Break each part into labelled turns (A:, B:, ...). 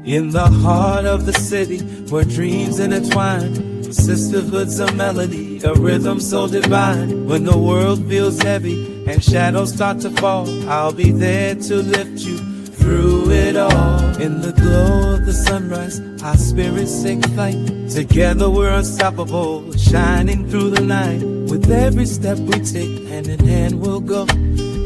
A: In the heart of the city, where dreams intertwine, sisterhood's a melody, a rhythm so divine. When the world feels heavy and shadows start to fall, I'll be there to lift you through it all. In the glow of the sunrise, our spirits take flight. Together we're unstoppable, shining through the night. With every step we take, hand in hand we'll go.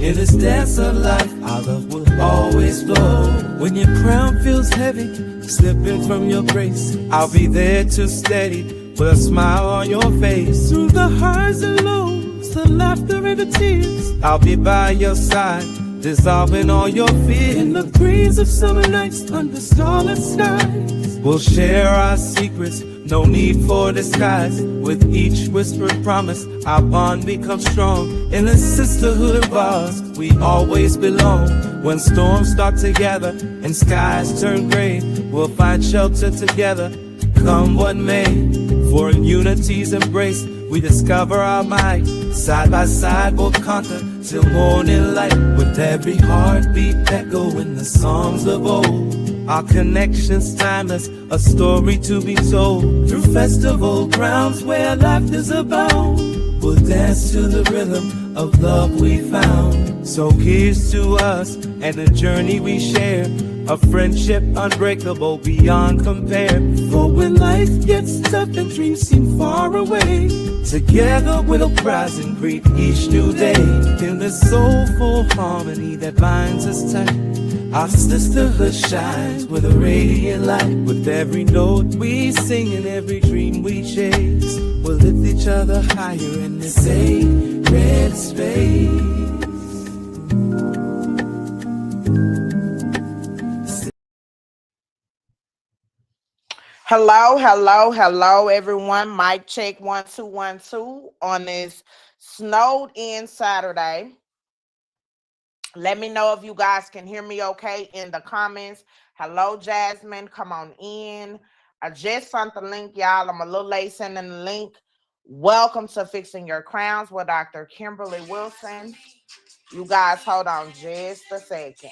A: In this dance of life, our love will always flow. When your crown feels heavy, slipping from your grace, I'll be there to steady, with a smile on your face. Through the highs and lows, the laughter and the tears, I'll be by your side, dissolving all your fears. In the breeze of summer nights, under starlit skies, we'll share our secrets, no need for disguise. With each whispered promise, our bond becomes strong. In the sisterhood of ours, we always belong. When storms start to gather and skies turn gray, we'll find shelter together, come what may. For in unity's embrace, we discover our might. Side by side we'll conquer till morning light. With every heartbeat echoing the songs of old, our connection's timeless, a story to be told. Through festival grounds where laughter's abound, we'll dance to the rhythm of love we found. So here's to us and the journey we share, a friendship unbreakable beyond compare. For when life gets tough and dreams seem far away, together we'll rise and greet each new day. In the soulful harmony that binds us tight, our sisterhood shines with a radiant light. With every note we sing and every dream we chase, we'll lift each other higher in this sacred space.
B: Hello, hello, hello, everyone. Mic check 1 2 1 2 on this snowed in Saturday. Let me know if you guys can hear me okay in the comments. Hello, Jasmine. Come on in. I just sent the link, y'all. I'm a little late sending the link. Welcome to Fixing Your Crowns with Dr. Kimberly Wilson. You guys hold on just a second.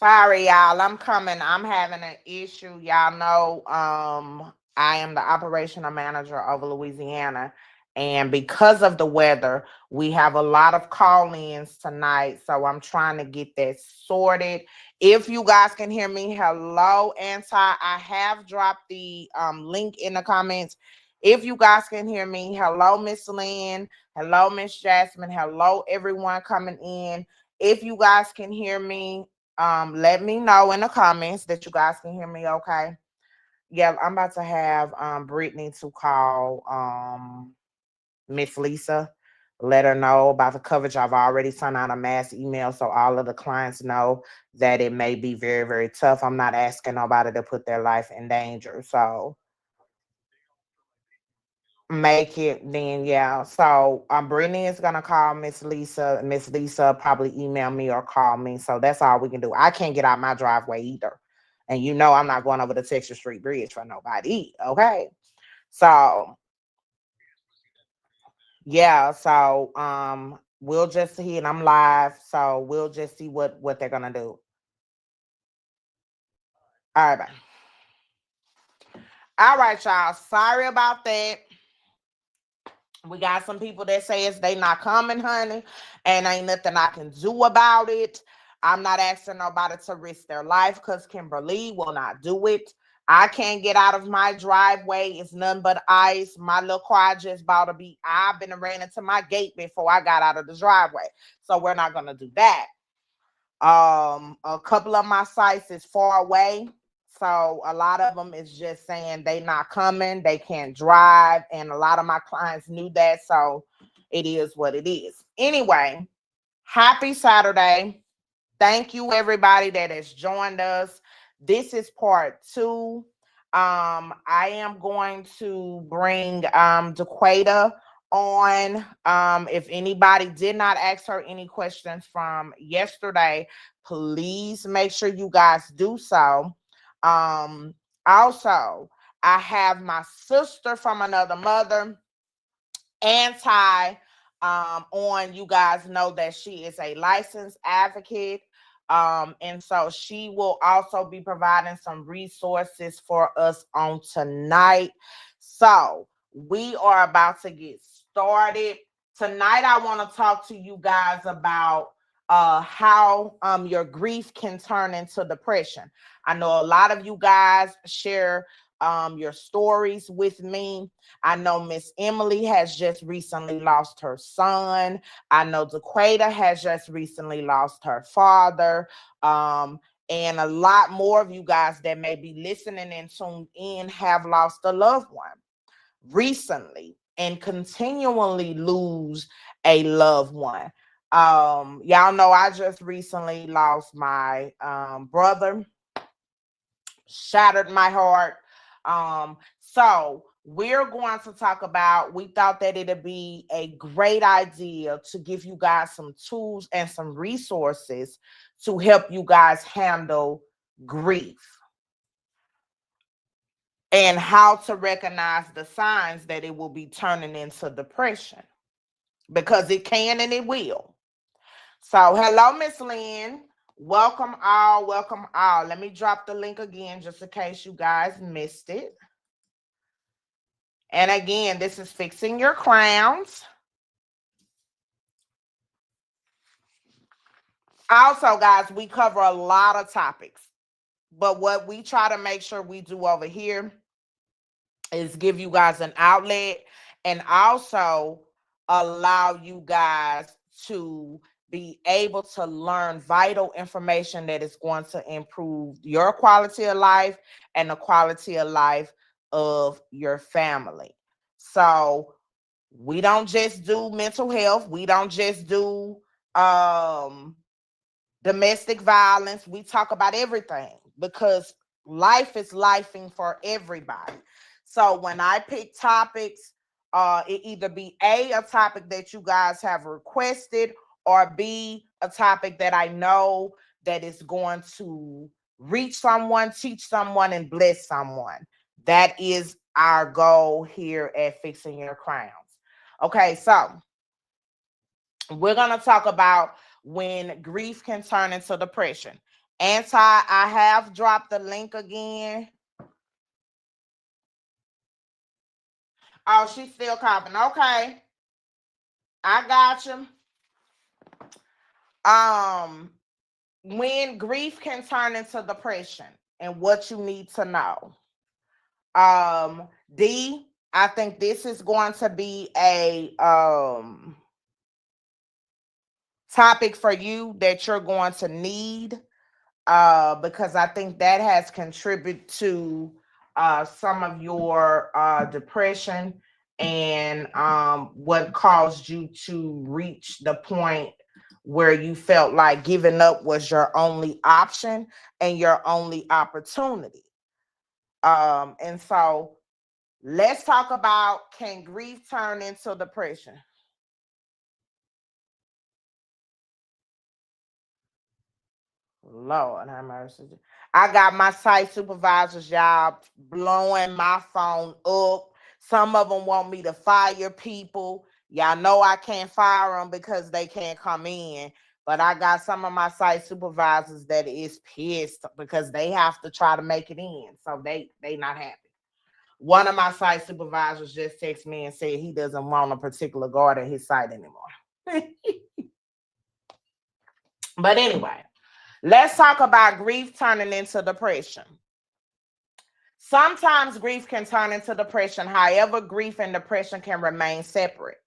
B: Sorry, y'all. I'm coming. I'm having an issue. Y'all know I am the operational manager over Louisiana. And because of the weather, we have a lot of call-ins tonight. So I'm trying to get that sorted. If you guys can hear me, hello, Anti. I have dropped the link in the comments. If you guys can hear me, hello, Miss Lynn. Hello, Miss Jasmine. Hello, everyone coming in. If you guys can hear me, let me know in the comments that you guys can hear me okay. Yeah, I'm about to have Brittany to call Miss Lisa, let her know about the coverage. I've already sent out a mass email so all of the clients know that it may be very, very tough. I'm not asking nobody to put their life in danger. So make it then, yeah. So Brittany is gonna call Miss Lisa. Miss Lisa probably email me or call me. So that's all we can do. I can't get out my driveway either. And you know I'm not going over the Texas Street Bridge for nobody. Okay. So yeah, so We'll just see, and I'm live, so we'll just see what they're gonna do. All right, bye. All right, y'all. Sorry about that. We got some people that says they not coming, honey, and ain't nothing I can do about it. I'm not asking nobody to risk their life because Kimberly will not do it. I can't get out of my driveway. It's nothing but ice. My little car just about to be. I've been ran into my gate before I got out of the driveway, so we're not gonna do that. A couple of my sites is far away. So a lot of them is just saying they not coming, they can't drive, and a lot of my clients knew that. So it is what it is. Anyway, happy Saturday. Thank you everybody that has joined us. This is part 2. I am going to bring Dequata on. If anybody did not ask her any questions from yesterday, please make sure you guys do so. Also, I have my sister from another mother, Anti, on. You guys know that she is a licensed advocate. And so she will also be providing some resources for us on tonight. So we are about to get started. Tonight, I want to talk to you guys about how your grief can turn into depression. I know a lot of you guys share your stories with me. I know Miss Emily has just recently lost her son. I know Dequata has just recently lost her father. And a lot more of you guys that may be listening and tuned in have lost a loved one recently and continually lose a loved one. Y'all know I just recently lost my brother, shattered my heart. So we're going to talk about, we thought that it'd be a great idea to give you guys some tools and some resources to help you guys handle grief and how to recognize the signs that it will be turning into depression, because it can and it will. So hello, Miss Lynn. Welcome all, welcome all. Let me drop the link again just in case you guys missed it. And again, this is Fixing Your Crowns. Also, guys, we cover a lot of topics, but what we try to make sure we do over here is give you guys an outlet and also allow you guys to be able to learn vital information that is going to improve your quality of life and the quality of life of your family. So we don't just do mental health. We don't just do domestic violence. We talk about everything because life is lifing for everybody. So when I pick topics, it either be a topic that you guys have requested, or B, a topic that I know that is going to reach someone, teach someone, and bless someone. That is our goal here at Fixing Your Crowns. Okay, so we're going to talk about when grief can turn into depression. Anti, I have dropped the link again. Oh, she's still coughing. Okay. I got you. When grief can turn into depression and what you need to know. D, I think this is going to be a topic for you that you're going to need, because I think that has contributed to some of your depression and what caused you to reach the point where you felt like giving up was your only option and your only opportunity. And so let's talk about, can grief turn into depression? Lord have mercy. I got my site supervisor's job blowing my phone up. Some of them want me to fire people. Y'all know I can't fire them because they can't come in. But I got some of my site supervisors that is pissed because they have to try to make it in. So they not happy. One of my site supervisors just texted me and said he doesn't want a particular guard at his site anymore. But anyway, let's talk about grief turning into depression. Sometimes grief can turn into depression. However, grief and depression can remain separate.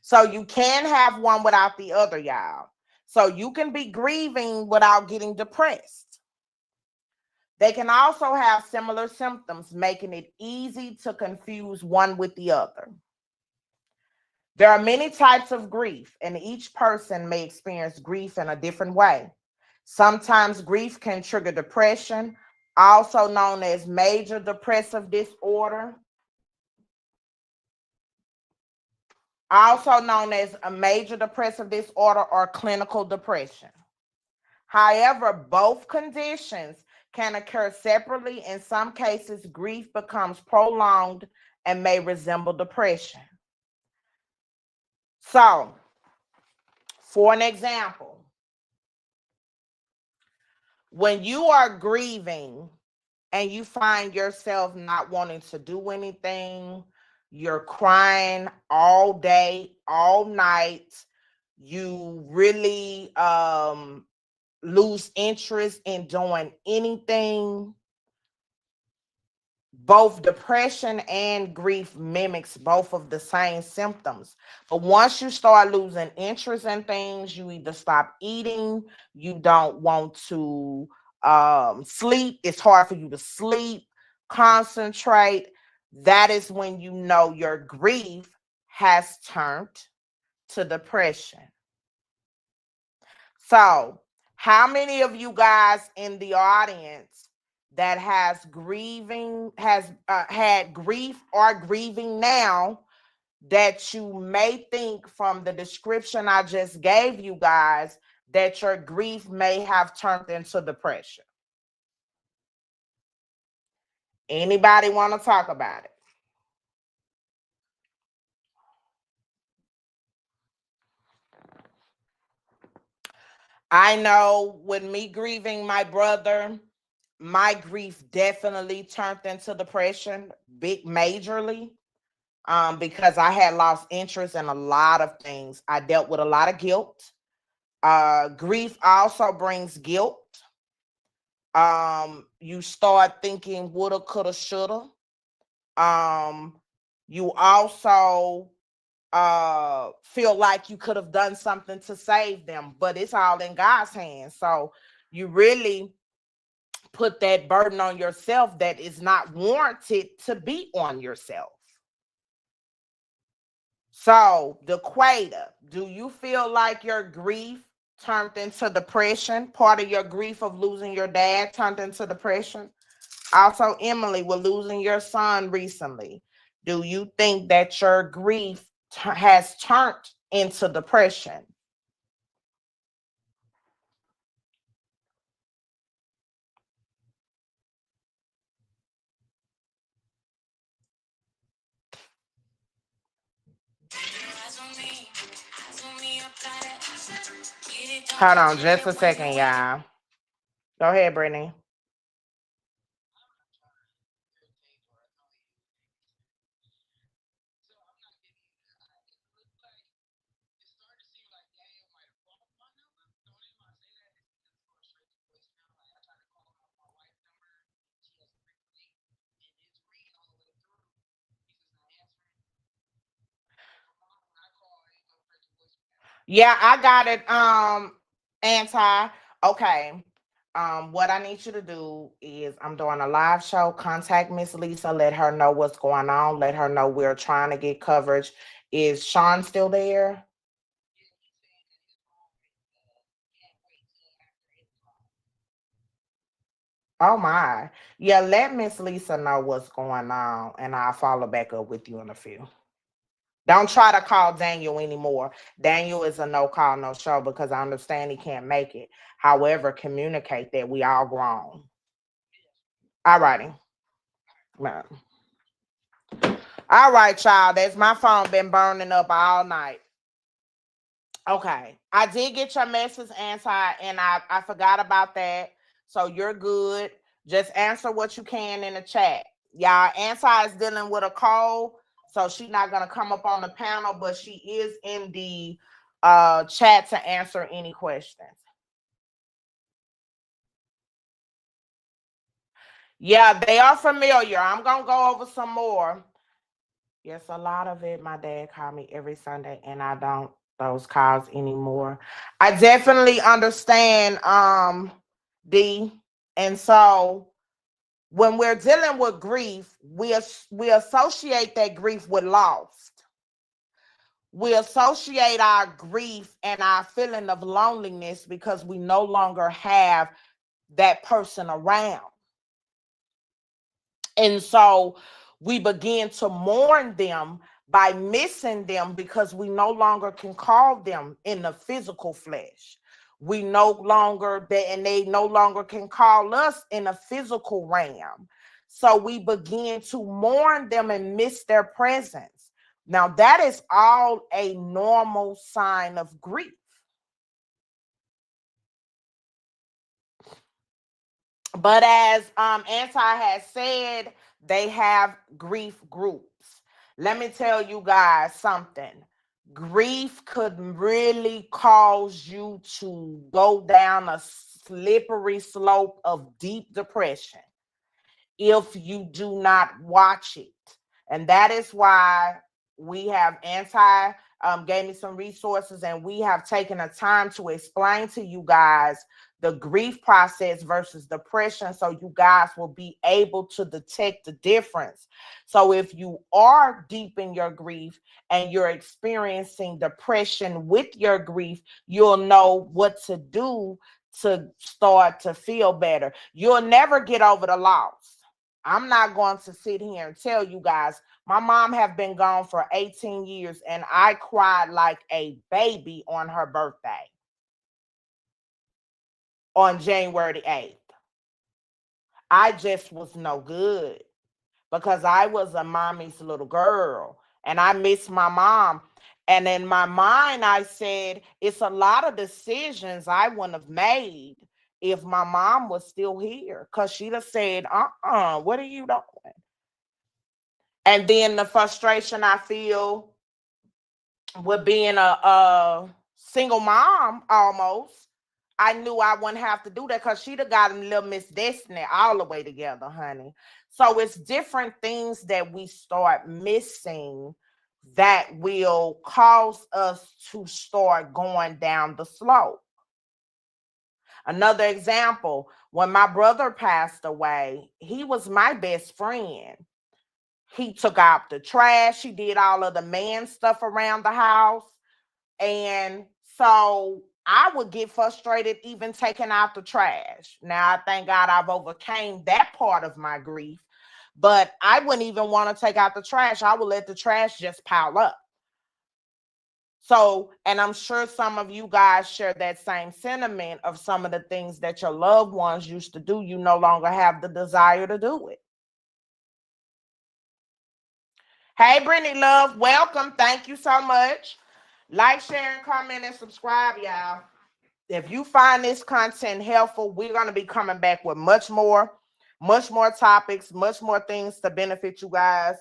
B: So you can have one without the other, y'all. So you can be grieving without getting depressed. They can also have similar symptoms, making it easy to confuse one with the other. There are many types of grief, and each person may experience grief in a different way. Sometimes grief can trigger depression, also known as major depressive disorder, also known as a major depressive disorder or clinical depression. However, both conditions can occur separately. In some cases, grief becomes prolonged and may resemble depression. So, for an example, when you are grieving and you find yourself not wanting to do anything, you're crying all day, all night, you really lose interest in doing anything. Both depression and grief mimics both of the same symptoms. But once you start losing interest in things, you either stop eating, you don't want to sleep, it's hard for you to sleep, concentrate. That is when you know your grief has turned to depression. So, how many of you guys in the audience that has had grief or grieving now that you may think from the description I just gave you guys that your grief may have turned into depression? Anybody want to talk about it? I know with me grieving my brother, my grief definitely turned into depression, majorly, because I had lost interest in a lot of things. I dealt with a lot of guilt. Grief also brings guilt. You start thinking woulda, coulda, shoulda. You also feel like you could have done something to save them, but it's all in God's hands. So you really put that burden on yourself that is not warranted to be on yourself. So, DeQuada, do you feel like your grief turned into depression? Part of your grief of losing your dad turned into depression? Also, Emily, with losing your son recently, do you think that your grief has turned into depression? Hold on just a second, y'all. Go ahead, Brittany. Yeah, I got it. Anti. Okay. What I need you to do is I'm doing a live show. Contact Miss Lisa. Let her know what's going on. Let her know we're trying to get coverage. Is Sean still there? Oh my. Yeah, let Miss Lisa know what's going on and I'll follow back up with you in a few. Don't try to call Daniel anymore. Daniel is a no call, no show because I understand he can't make it. However, communicate that we all grown. All righty. All right, y'all. That's my phone been burning up all night. Okay. I did get your message, Anti, and I forgot about that. So you're good. Just answer what you can in the chat. Y'all, Anti is dealing with a cold, so she's not gonna come up on the panel, but she is in the chat to answer any questions. Yeah, they are familiar. I'm gonna go over some more. Yes, a lot of it. My dad called me every Sunday, and I don't those calls anymore. I definitely understand, D. And so when we're dealing with grief, we associate that grief with loss. We associate our grief and our feeling of loneliness because we no longer have that person around. And so we begin to mourn them by missing them because we no longer can call them in the physical flesh. We no longer, and they no longer can call us in a physical realm. So we begin to mourn them and miss their presence. Now, that is all a normal sign of grief. But as Anti has said, they have grief groups. Let me tell you guys something. Grief could really cause you to go down a slippery slope of deep depression if you do not watch it. And that is why we have Anti gave me some resources, and we have taken a time to explain to you guys the grief process versus depression, so you guys will be able to detect the difference. So if you are deep in your grief and you're experiencing depression with your grief, you'll know what to do to start to feel better. You'll never get over the loss. I'm not going to sit here and tell you guys, my mom have been gone for 18 years and I cried like a baby on her birthday on January the 8th. I just was no good because I was a mommy's little girl and I miss my mom. And in my mind, I said, it's a lot of decisions I wouldn't have made if my mom was still here, because she'd have said, what are you doing? And then the frustration I feel with being a single mom almost, I knew I wouldn't have to do that because she'd have gotten little Miss Destiny all the way together, honey. So it's different things that we start missing that will cause us to start going down the slope. Another example, when my brother passed away, he was my best friend. He took out the trash. He did all of the man stuff around the house. And so I would get frustrated even taking out the trash. Now, I thank God I've overcame that part of my grief, but I wouldn't even want to take out the trash. I would let the trash just pile up. So, and I'm sure some of you guys share that same sentiment of some of the things that your loved ones used to do. You no longer have the desire to do it. Hey, Brittany Love, welcome. Thank you so much. Like, share, and comment, and subscribe, y'all. If you find this content helpful, we're going to be coming back with much more topics, much more things to benefit you guys.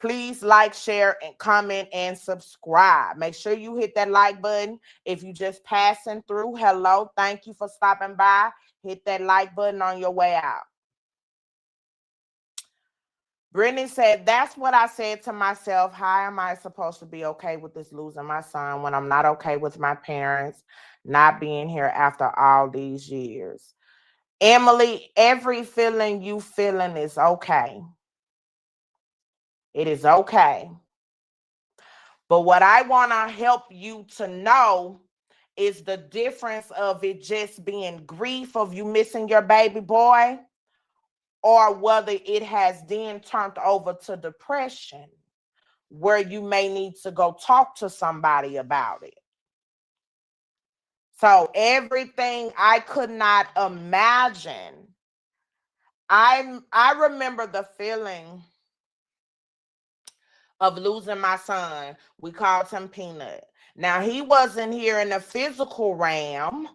B: Please like, share, and comment, and subscribe. Make sure you hit that like button. If you just passing through, hello, thank you for stopping by. Hit that like button on your way out. Brittany said, that's what I said to myself. How am I supposed to be okay with this losing my son when I'm not okay with my parents not being here after all these years? Emily, every feeling you feeling is okay. It is okay. But what I want to help you to know is the difference of it just being grief of you missing your baby boy, or whether it has then turned over to depression, where you may need to go talk to somebody about it. So everything I could not imagine. I remember the feeling of losing my son. We called him Peanut. Now, he wasn't here in the physical realm,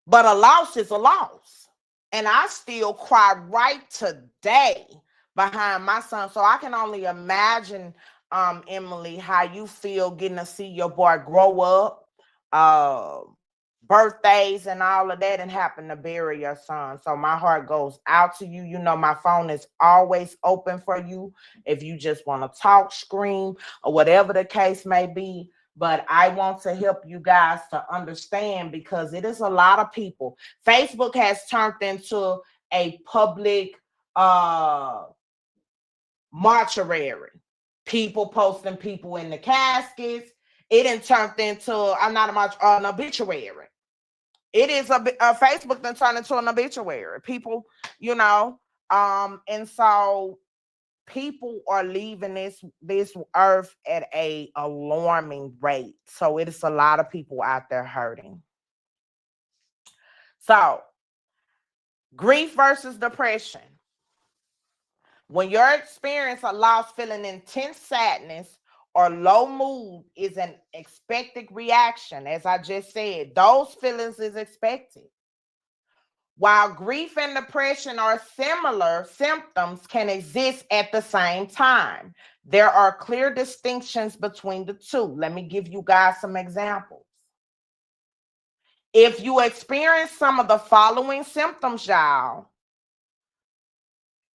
B: but a loss is a loss. And I still cry right today behind my son. So I can only imagine, Emily, how you feel getting to see your boy grow up, birthdays and all of that, and happen to bury your son. So my heart goes out to you. You know, my phone is always open for you if you just want to talk, scream, or whatever the case may be. But I want to help you guys to understand, because it is a lot of people. Facebook has turned into a public mortuary. People posting people in the caskets. It turned into, I'm not an obituary. It is a Facebook then turned into an obituary. People, and so people are leaving this earth at a alarming rate. So it is a lot of people out there hurting. So grief versus depression. When you're experiencing a loss, feeling intense sadness or low mood is an expected reaction. As I just said, those feelings is expected. While grief and depression are similar, symptoms can exist at the same time. There are clear distinctions between the two. Let me give you guys some examples. If you experience some of the following symptoms, y'all,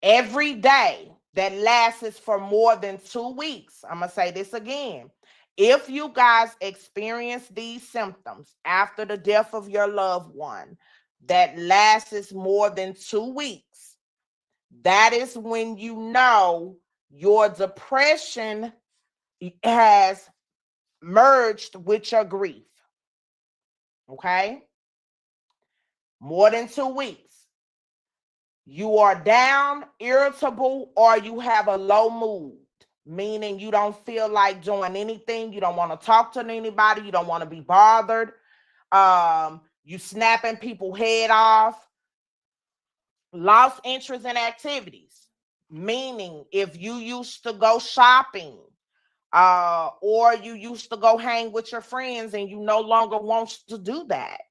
B: every day that lasts for more than 2 weeks, I'm going to say this again. If you guys experience these symptoms after the death of your loved one, that lasts more than 2 weeks, that is when you know your depression has merged with your grief. Okay? More than 2 weeks. You are down, irritable, or you have a low mood, meaning you don't feel like doing anything. You don't want to talk to anybody. You don't want to be bothered. You snapping people head off. Lost interest in activities, meaning if you used to go shopping, or you used to go hang with your friends and you no longer want to do that,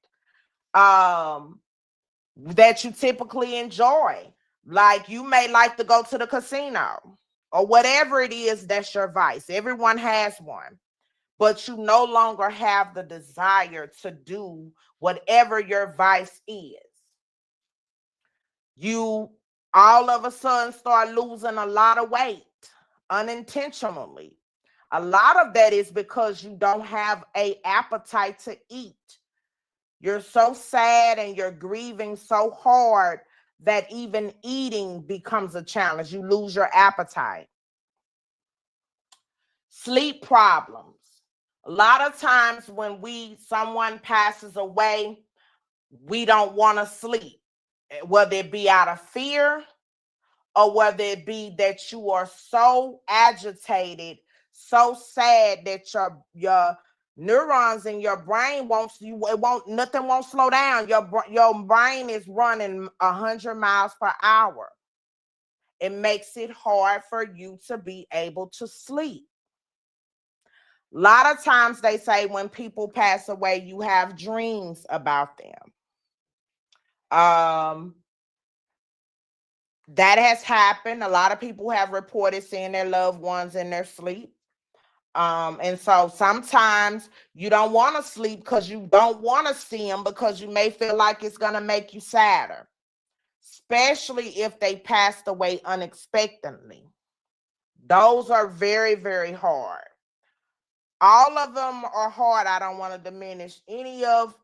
B: that you typically enjoy. Like you may like to go to the casino or whatever it is, that's your vice. Everyone has one. But you no longer have the desire to do whatever your vice is. You all of a sudden start losing a lot of weight unintentionally. A lot of that is because you don't have an appetite to eat. You're so sad and you're grieving so hard that even eating becomes a challenge. You lose your appetite. Sleep problems. A lot of times when someone passes away, we don't want to sleep, whether it be out of fear or whether it be that you are so agitated, so sad that your neurons in your brain nothing won't slow down. Your brain is running 100 miles per hour. It makes it hard for you to be able to sleep. A lot of times they say when people pass away, you have dreams about them. That has happened. A lot of people have reported seeing their loved ones in their sleep. And so sometimes you don't want to sleep because you don't want to see them, because you may feel like it's going to make you sadder, especially if they passed away unexpectedly. Those are very, very hard. All of them are hard. I don't want to diminish any of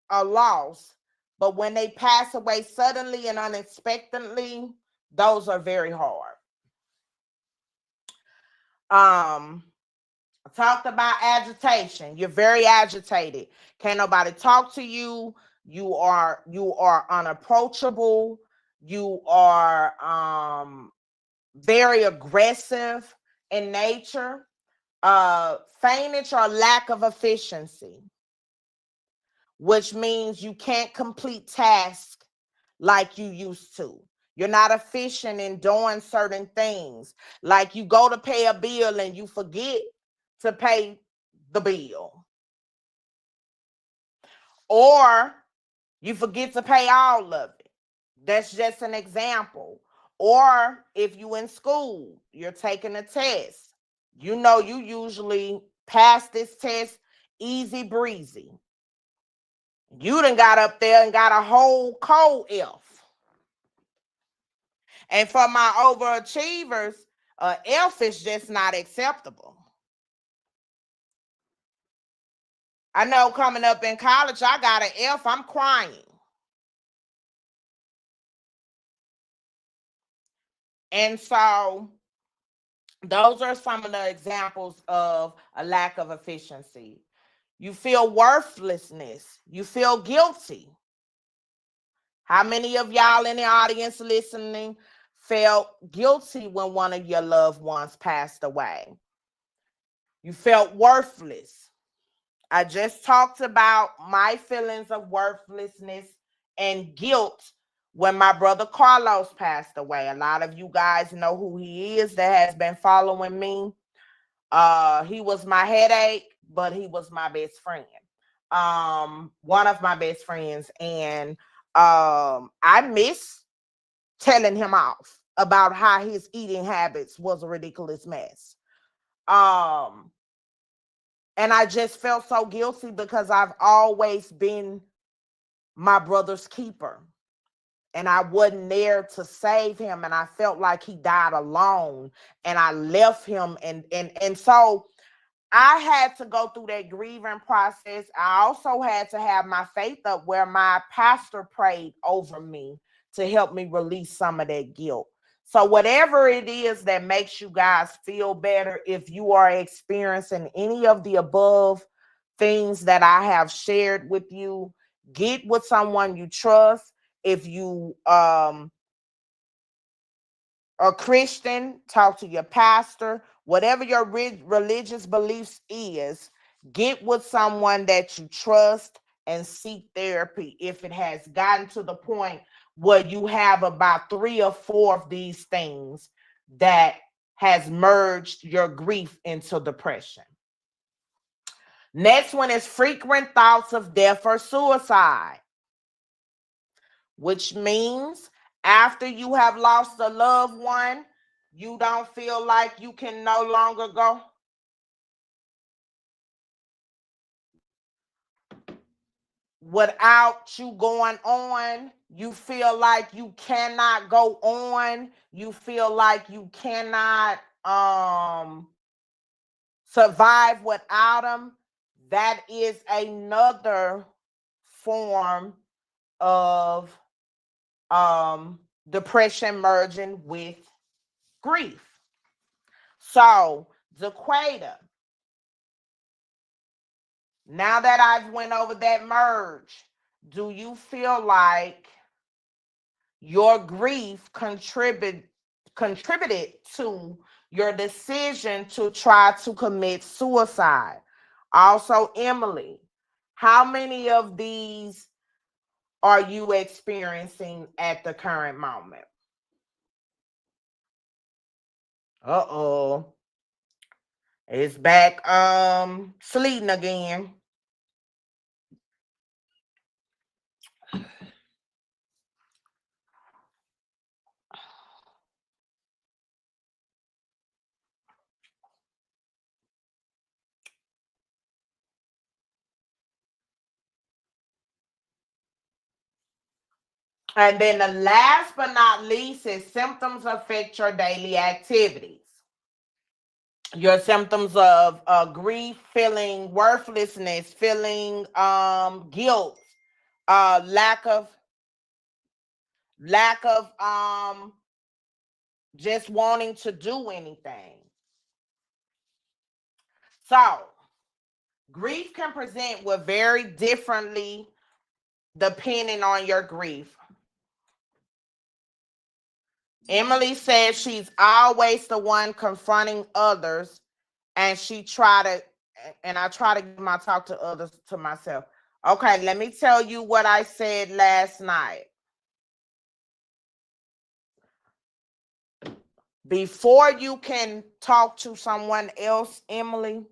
B: a loss, but when they pass away suddenly and unexpectedly, those are very hard. I talked about agitation. You're very agitated. Can't nobody talk to you. You are unapproachable. You are very aggressive in nature. Faintage or lack of efficiency, which means you can't complete tasks like you used to. You're not efficient in doing certain things. Like you go to pay a bill and you forget to pay the bill. Or you forget to pay all of it. That's just an example. Or if you in school, you're taking a test. You know you usually pass this test easy breezy. You done got up there and got a whole cold F. And for my overachievers, F is just not acceptable. I know coming up in college, I got an F, I'm crying. And so those are some of the examples of a lack of efficiency. You feel worthlessness. You feel guilty. How many of y'all in the audience listening felt guilty when one of your loved ones passed away? You felt worthless. I just talked about my feelings of worthlessness and guilt when my brother Carlos passed away. A lot of you guys know who he is that has been following me. He was my headache, but he was my best friend. One of my best friends. And I miss telling him off about how his eating habits was a ridiculous mess. And I just felt so guilty because I've always been my brother's keeper. And I wasn't there to save him. And I felt like he died alone. And I left him. And so I had to go through that grieving process. I also had to have my faith up where my pastor prayed over me to help me release some of that guilt. So whatever it is that makes you guys feel better, if you are experiencing any of the above things that I have shared with you, get with someone you trust. If you are Christian, talk to your pastor. Whatever your religious beliefs is, get with someone that you trust and seek therapy if it has gotten to the point where you have about 3 or 4 of these things that has merged your grief into depression. Next one is frequent thoughts of death or suicide, which means after you have lost a loved one, you don't feel like you can no longer go. Without you going on, you feel like you cannot go on. You feel like you cannot survive without them. That is another form of depression merging with grief. So, Zaquata, now that I've went over that merge, do you feel like your grief contributed to your decision to try to commit suicide? Also, Emily, how many of these are you experiencing at the current moment? Uh-oh. It's back sleeping again. And then the last but not least is symptoms affect your daily activities. Your symptoms of grief, feeling worthlessness, feeling guilt, lack of just wanting to do anything. So grief can present with very differently depending on your grief. Emily says she's always the one confronting others, and I try to give my talk to others to myself. Okay, let me tell you what I said last night. Before you can talk to someone else, Emily,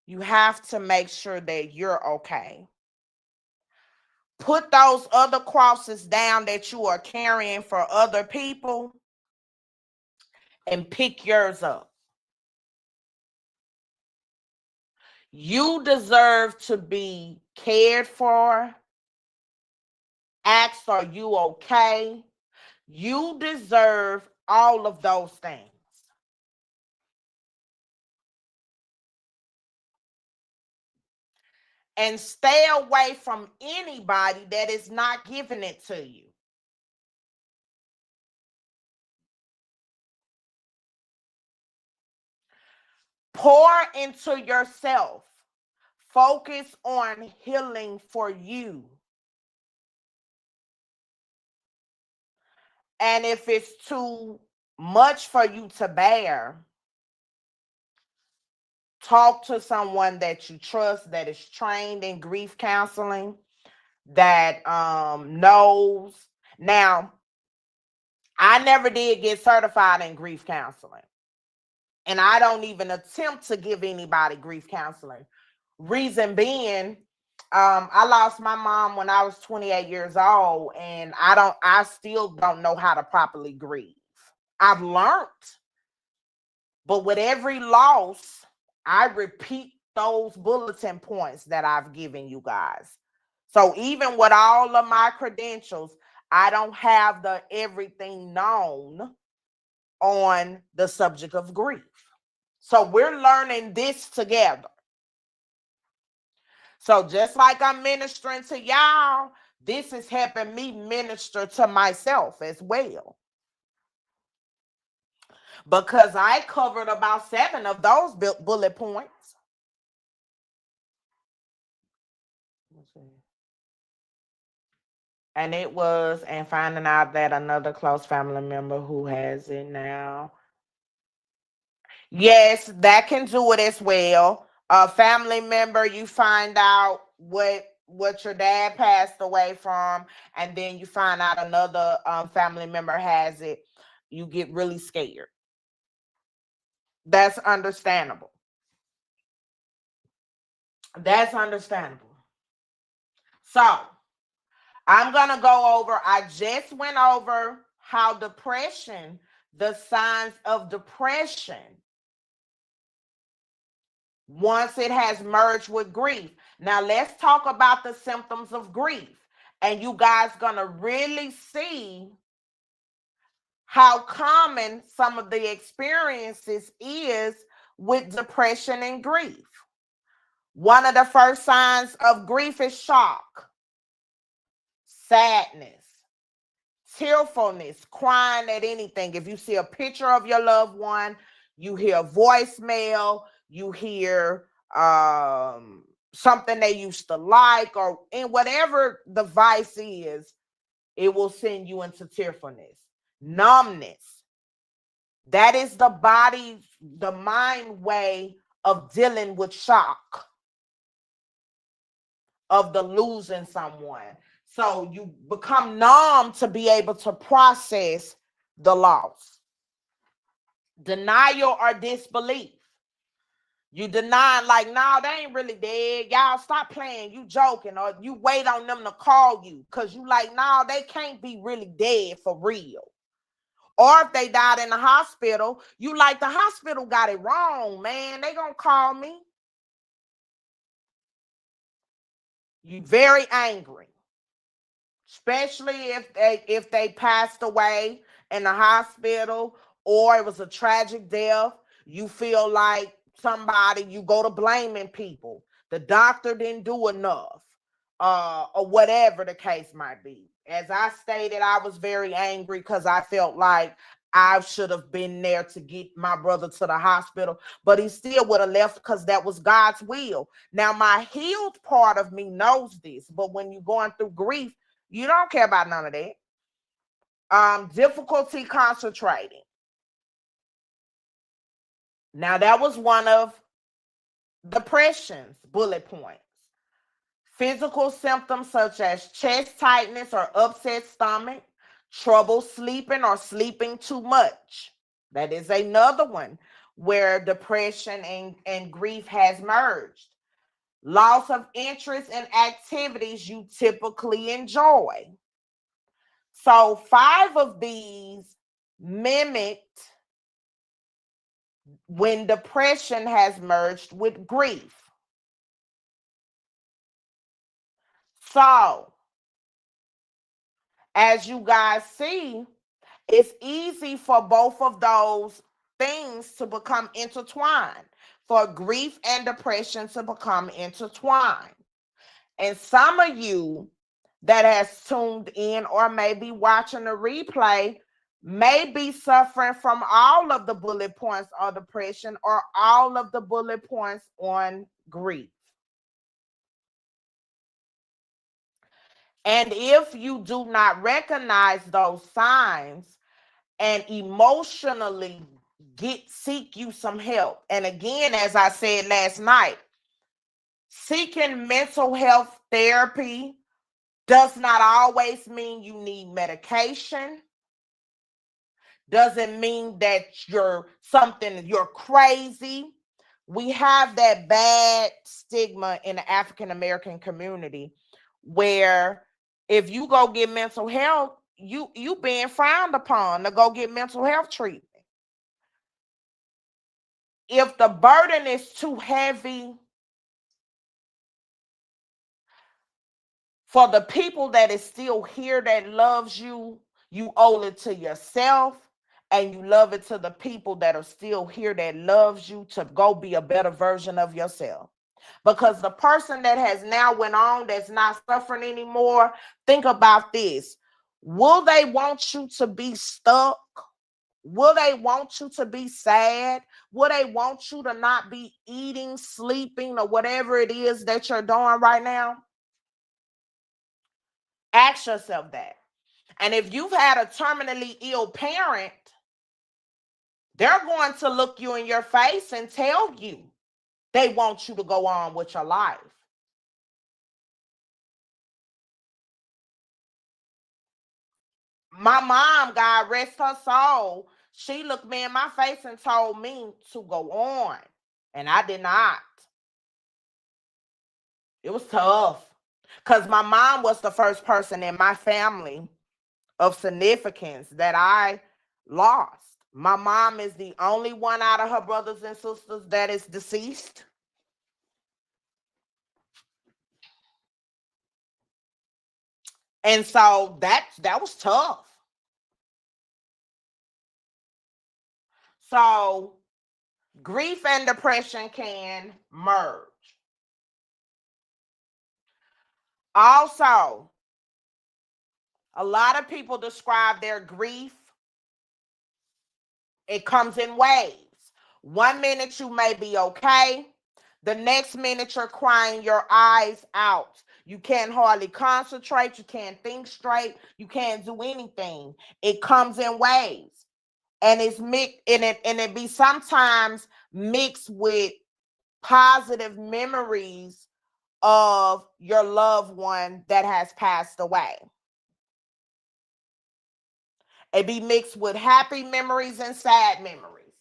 B: you have to make sure that you're okay. Put those other crosses down that you are carrying for other people and pick yours up. You deserve to be cared for. Asked, are you okay? You deserve all of those things. And stay away from anybody that is not giving it to you. Pour into yourself. Focus on healing for you. And if it's too much for you to bear, talk to someone that you trust, that is trained in grief counseling, that knows. Now, I never did get certified in grief counseling, and I don't even attempt to give anybody grief counseling. Reason being, I lost my mom when I was 28 years old, and I still don't know how to properly grieve. I've learned, but with every loss, I repeat those bulletin points that I've given you guys. So even with all of my credentials, I don't have the everything known on the subject of grief. So we're learning this together. So just like I'm ministering to y'all, this is helping me minister to myself as well. Because I covered about 7 of those bullet points. And it was, and finding out that another close family member who has it now. Yes, that can do it as well. A family member, you find out what your dad passed away from, and then you find out another family member has it. You get really scared. That's understandable. That's understandable. So I'm going to go over, I just went over how depression, the signs of depression, once it has merged with grief. Now let's talk about the symptoms of grief. And you guys going to really see how common some of the experiences is with depression and grief. One of the first signs of grief is shock, sadness, tearfulness, crying at anything. If you see a picture of your loved one, you hear a voicemail, you hear something they used to like, or in whatever the vice is, it will send you into tearfulness. Numbness. That is the body, the mind way of dealing with shock, of the losing someone. So you become numb to be able to process the loss. Denial or disbelief. You deny, like, no, they ain't really dead. Y'all stop playing. You joking. Or you wait on them to call you because you like, no, they can't be really dead for real. Or if they died in the hospital, you like, the hospital got it wrong, man. They gonna call me. You very angry. Especially if they passed away in the hospital or it was a tragic death. You feel like somebody, you go to blaming people. The doctor didn't do enough, or whatever the case might be. As I stated, I was very angry because I felt like I should have been there to get my brother to the hospital, but he still would have left because that was God's will. Now, my healed part of me knows this, but when you're going through grief, you don't care about none of that. Difficulty concentrating. Now, that was one of depression's bullet points. Physical symptoms such as chest tightness or upset stomach, Trouble sleeping or sleeping too much. That is another one where depression and grief has merged. Loss of interest in activities you typically enjoy. So 5 of these mimicked when depression has merged with grief. So, as you guys see, it's easy for both of those things to become intertwined, for grief and depression to become intertwined. And some of you that has tuned in or maybe watching the replay may be suffering from all of the bullet points on depression or all of the bullet points on grief. And if you do not recognize those signs and emotionally seek you some help. And again, as I said last night, seeking mental health therapy does not always mean you need medication. Doesn't mean that you're crazy. We have that bad stigma in the African American community where if you go get mental health, you being frowned upon to go get mental health treatment. If the burden is too heavy for the people that is still here that loves you, you owe it to yourself, and you love it to the people that are still here that loves you to go be a better version of yourself. Because the person that has now went on that's not suffering anymore, think about this. Will they want you to be stuck? Will they want you to be sad? Will they want you to not be eating, sleeping, or whatever it is that you're doing right now? Ask yourself that. And if you've had a terminally ill parent, they're going to look you in your face and tell you they want you to go on with your life. My mom, God rest her soul, she looked me in my face and told me to go on. And I did not. It was tough. Because my mom was the first person in my family of significance that I lost. My mom is the only one out of her brothers and sisters that is deceased. And so that was tough. So grief and depression can merge. Also, a lot of people describe their grief. It comes in waves. 1 minute you may be okay. The next minute you're crying your eyes out. You can't hardly concentrate. You can't think straight. You can't do anything. It comes in waves. And it's mixed in it, and it be sometimes mixed with positive memories of your loved one that has passed away. It be mixed with happy memories and sad memories.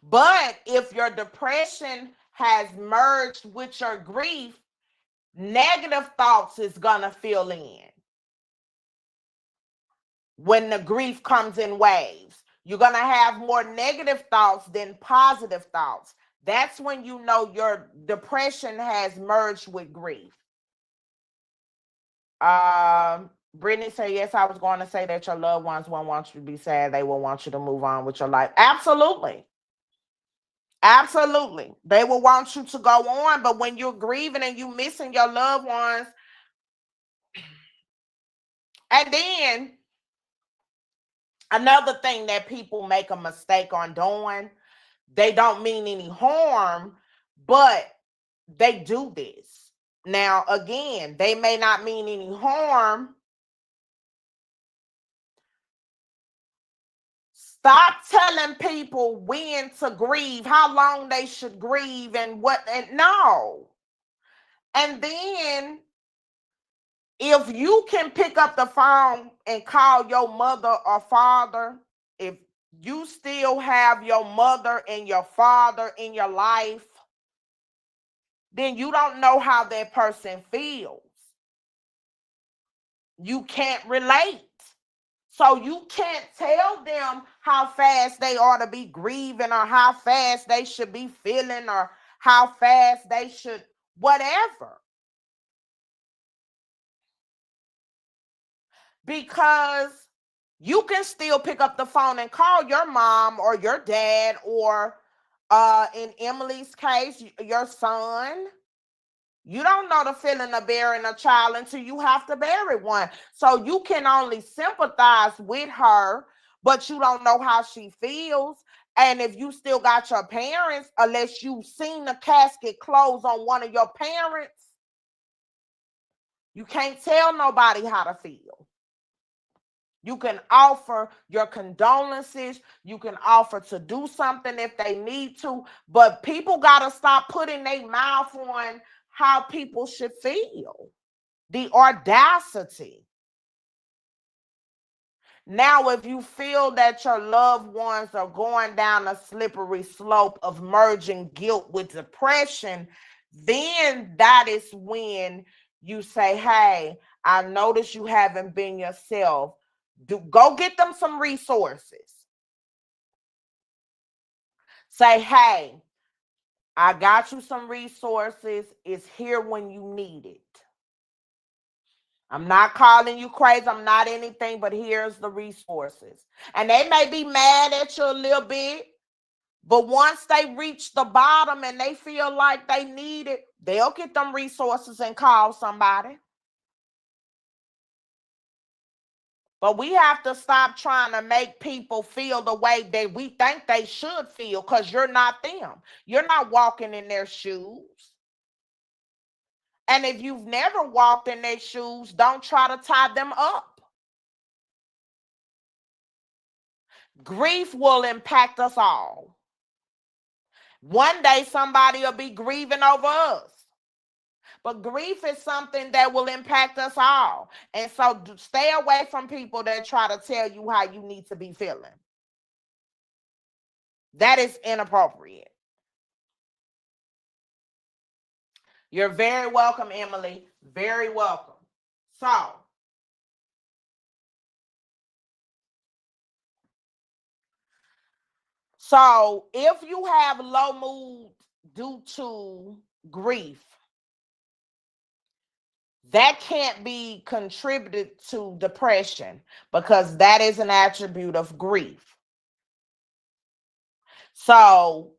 B: But if your depression has merged with your grief, negative thoughts is gonna fill in. When the grief comes in waves, you're gonna have more negative thoughts than positive thoughts. That's when you know your depression has merged with grief. Brittany said, yes, I was going to say that your loved ones won't want you to be sad. They will want you to move on with your life. Absolutely. Absolutely. They will want you to go on. But when you're grieving and you missing your loved ones, and then another thing that people make a mistake on doing, they don't mean any harm, but they do this. Now, again, they may not mean any harm. Stop telling people when to grieve, how long they should grieve, and what, and no. And then If you can pick up the phone and call your mother or father, if you still have your mother and your father in your life, then you don't know how that person feels. You can't relate. So you can't tell them how fast they ought to be grieving or how fast they should be feeling or how fast they should whatever. Because you can still pick up the phone and call your mom or your dad or in Emily's case, your son. You don't know the feeling of bearing a child until you have to bury one. So you can only sympathize with her, but you don't know how she feels. And if you still got your parents, unless you've seen the casket close on one of your parents, you can't tell nobody how to feel. You can offer your condolences. You can offer to do something if they need to. But people got to stop putting their mouth on how people should feel. The audacity. Now, if you feel that your loved ones are going down a slippery slope of merging guilt with depression, then that is when you say, hey, I notice you haven't been yourself. Go get them some resources. Say, hey, I got you some resources. It's here when you need it. I'm not calling you crazy. I'm not anything, but here's the resources. And they may be mad at you a little bit, but once they reach the bottom and they feel like they need it, they'll get them resources and call somebody. But we have to stop trying to make people feel the way that we think they should feel, because you're not them. You're not walking in their shoes. And if you've never walked in their shoes, don't try to tie them up. Grief will impact us all. One day somebody will be grieving over us. But grief is something that will impact us all. And so stay away from people that try to tell you how you need to be feeling. That is inappropriate. You're very welcome, Emily. Very welcome. So if you have low mood due to grief, that can't be contributed to depression, because that is an attribute of grief. So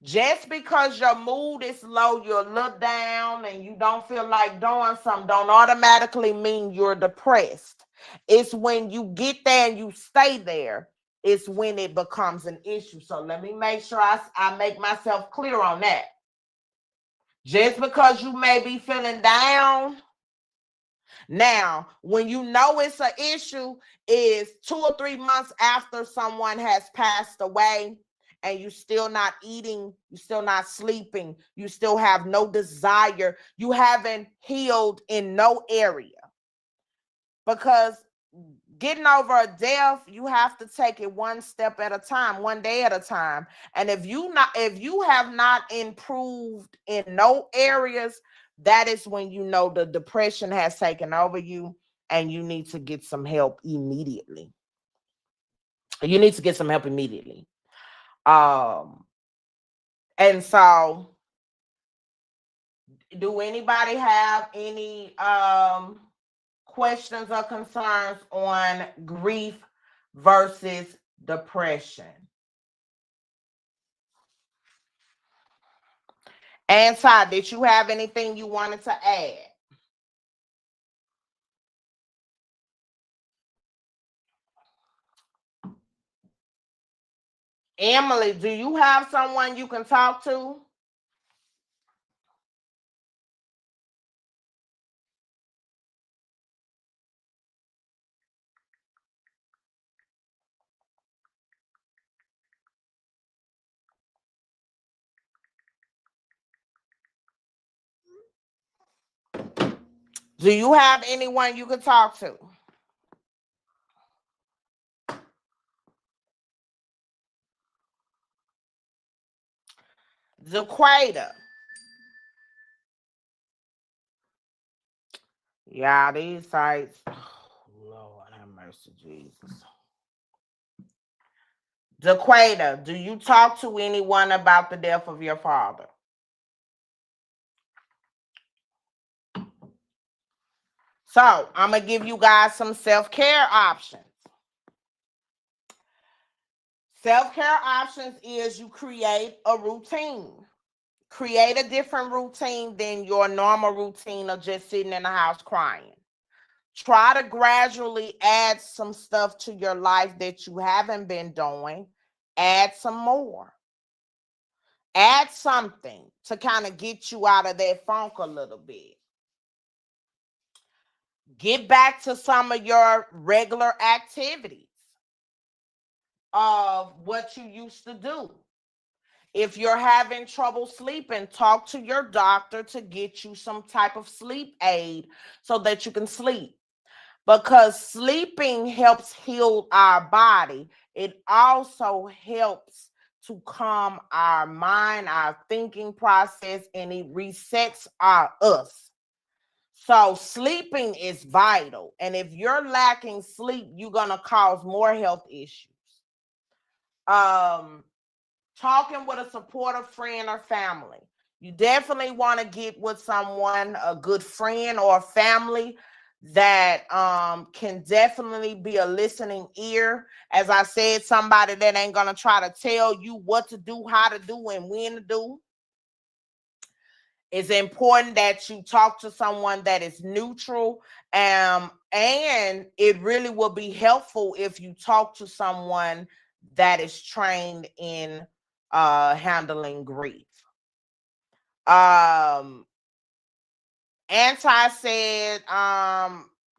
B: just because your mood is low, you're a little down and you don't feel like doing something, don't automatically mean you're depressed. It's when you get there and you stay there, it's when it becomes an issue. So let me make sure I make myself clear on that. Just because you may be feeling down, now, when you know it's an issue is 2 or 3 months after someone has passed away and you still not eating, you still not sleeping, you still have no desire, you haven't healed in no area. Because getting over a death, you have to take it one step at a time, one day at a time. And if you have not improved in no areas, that is when you know the depression has taken over you and you need to get some help immediately. You need to get some help immediately. And so do anybody have any questions or concerns on grief versus depression? And Todd, did you have anything you wanted to add? Emily, do you have someone you can talk to? Do you have anyone you could talk to? Zaquata. Yeah, these sites. Oh, Lord have mercy, Jesus. Zaquata, do you talk to anyone about the death of your father? So I'm going to give you guys some self-care options. Self-care options is you create a routine. Create a different routine than your normal routine of just sitting in the house crying. Try to gradually add some stuff to your life that you haven't been doing. Add some more. Add something to kind of get you out of that funk a little bit. Get back to some of your regular activities of what you used to do. If you're having trouble sleeping, talk to your doctor to get you some type of sleep aid so that you can sleep. Because sleeping helps heal our body. It also helps to calm our mind, our thinking process, and it resets us. So sleeping is vital. And if you're lacking sleep, you're going to cause more health issues. Talking with a supportive friend or family. You definitely want to get with someone, a good friend or family that can definitely be a listening ear. As I said, somebody that ain't going to try to tell you what to do, how to do, and when to do. It's important that you talk to someone that is neutral, and it really will be helpful if you talk to someone that is trained in handling grief. Anti said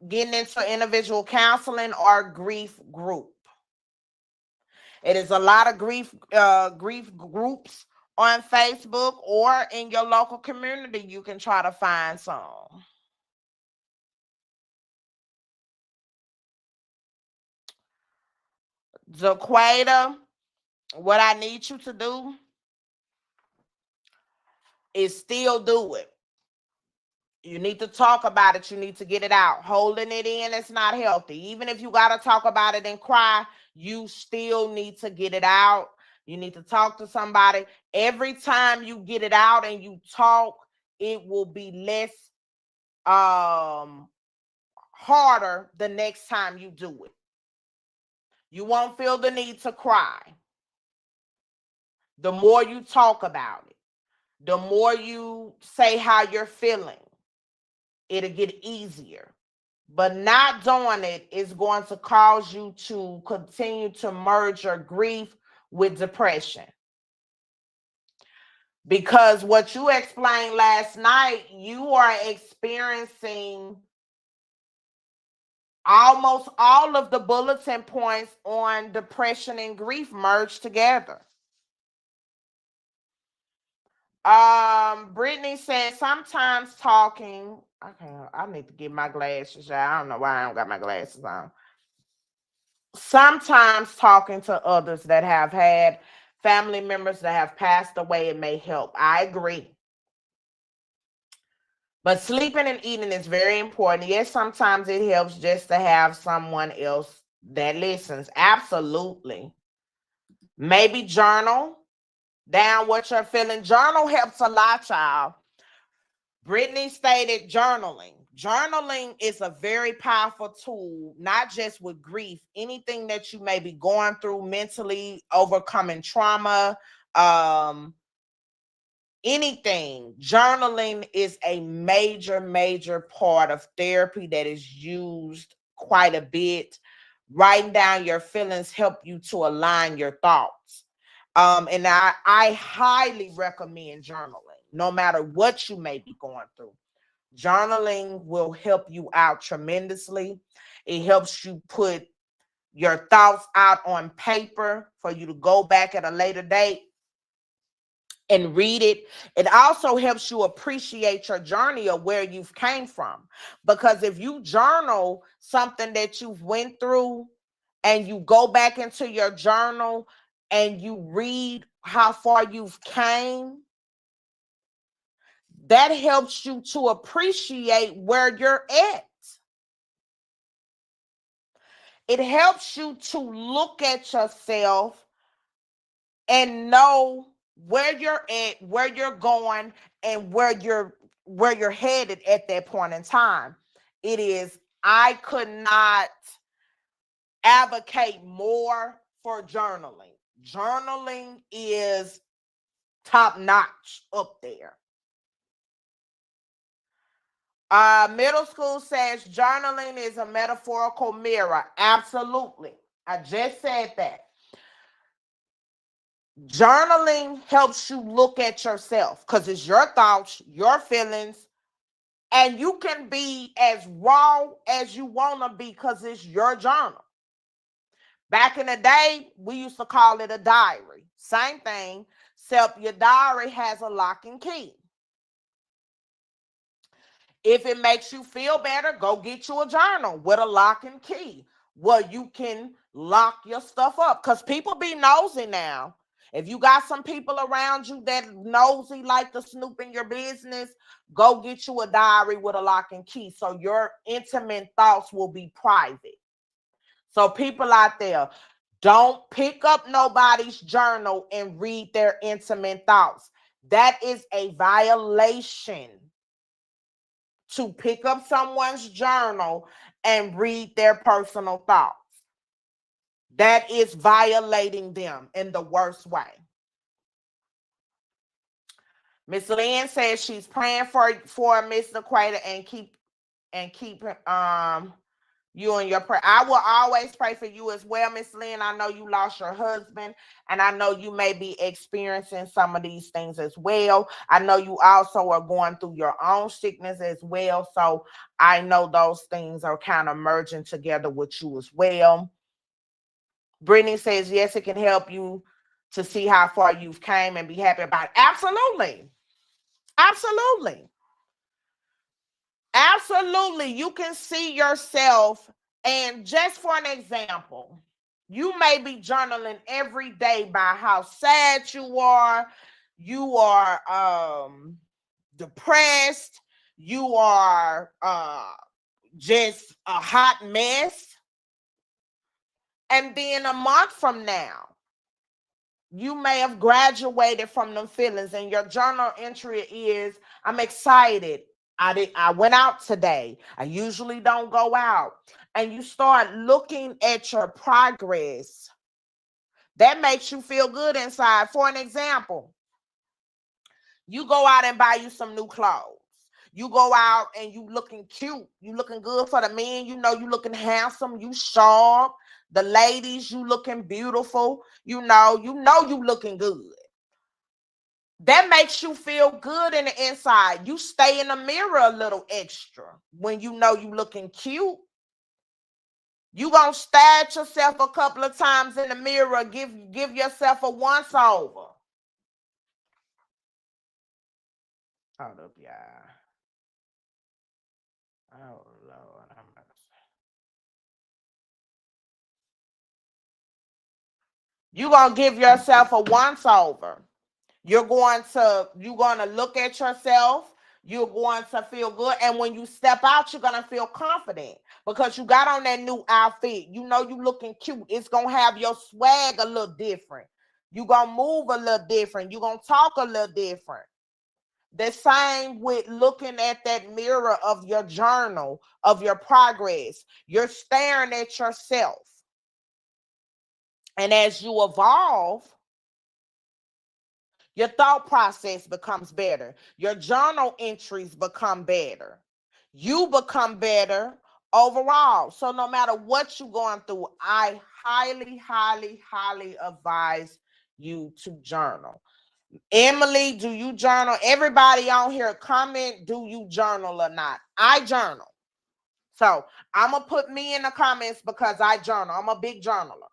B: getting into individual counseling or grief group. It is a lot of grief groups on Facebook or in your local community. You can try to find some. Zaquata, what I need you to do is still do it. You need to talk about it. You need to get it out. Holding it in is not healthy. Even if you got to talk about it and cry, you still need to get it out. You need to talk to somebody. Every time you get it out and you talk, it will be less harder the next time you do it. You won't feel the need to cry. The more you talk about it, the more you say how you're feeling, it'll get easier. But not doing it is going to cause you to continue to merge your grief with depression. Because what you explained last night, you are experiencing almost all of the bulletin points on depression and grief merged together. Brittany said sometimes talking. Okay, I need to get my glasses. I don't know why I don't got my glasses on. Sometimes talking to others that have had family members that have passed away, it may help. I agree. But sleeping and eating is very important. Yes, sometimes it helps just to have someone else that listens. Absolutely. Maybe journal down what you're feeling. Journal helps a lot, y'all. Brittany stated journaling. Journaling is a very powerful tool, not just with grief, anything that you may be going through mentally, overcoming trauma, anything. Journaling is a major part of therapy that is used quite a bit. Writing down your feelings help you to align your thoughts. And I highly recommend journaling, no matter what you may be going through. Journaling will help you out tremendously. It helps you put your thoughts out on paper for you to go back at a later date and read it. It also helps you appreciate your journey of where you've came from. Because if you journal something that you've went through and you go back into your journal and you read how far you've came, that helps you to appreciate where you're at. It helps you to look at yourself and know where you're at, where you're going, and where you're headed at that point in time. I could not advocate more for journaling. Journaling is top notch up there. Middle school says journaling is a metaphorical mirror. Absolutely. I just said that. Journaling helps you look at yourself because it's your thoughts, your feelings, and you can be as raw as you want to be because it's your journal. Back in the day, we used to call it a diary. Same thing, except your diary has a lock and key. If it makes you feel better, go get you a journal with a lock and key where you can lock your stuff up. Because people be nosy now. If you got some people around you that nosy like to snoop in your business, go get you a diary with a lock and key so your intimate thoughts will be private. So people out there, don't pick up nobody's journal and read their intimate thoughts. That is a violation. To pick up someone's journal and read their personal thoughts. That is violating them in the worst way. Miss Lynn says she's praying for Miss Laqueta and keep you in your prayer. I will always pray for you as well, Miss Lynn. I know you lost your husband, and I know you may be experiencing some of these things as well. I know you also are going through your own sickness as well. So I know those things are kind of merging together with you as well. Brittany says, yes, it can help you to see how far you've came and be happy about it. Absolutely. Absolutely. Absolutely. You can see yourself. And just for an example, you may be journaling every day by how sad you are depressed, you are just a hot mess. And then a month from now, you may have graduated from them feelings and your journal entry is, I'm excited. I went out today. I usually don't go out. And you start looking at your progress. That makes you feel good inside. For an example, you go out and buy you some new clothes. You go out and you looking cute. You looking good for the men. You know you looking handsome. You sharp. The ladies, you looking beautiful. You know you looking good. That makes you feel good in the inside. You stay in the mirror a little extra when you know you looking cute. You gonna stare at yourself a couple of times in the mirror. Give yourself a once over. Hold up, yeah. Oh Lord, I'm mercy. You gonna give yourself a once over. You're going to look at yourself. You're going to feel good. And when you step out, you're going to feel confident because you got on that new outfit. You know you looking cute. It's going to have your swag a little different. You're going to move a little different. You're going to talk a little different. The same with looking at that mirror of your journal, of your progress. You're staring at yourself. And as you evolve, your thought process becomes better. Your journal entries become better. You become better overall. So no matter what you're going through, I highly, highly, highly advise you to journal. Emily, do you journal? Everybody on here, comment, do you journal or not? I journal. So I'm going to put me in the comments because I journal. I'm a big journaler.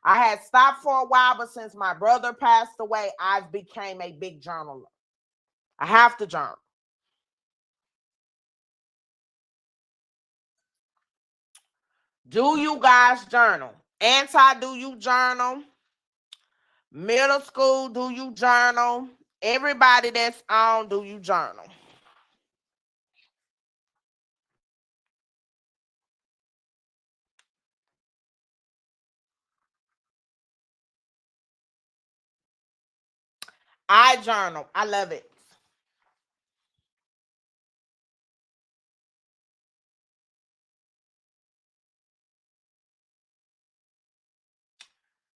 B: I had stopped for a while, but since my brother passed away, I've became a big journaler. I have to journal. Do you guys journal? Anti, do you journal? Middle school, do you journal? Everybody that's on, do you journal? I journal. I love it.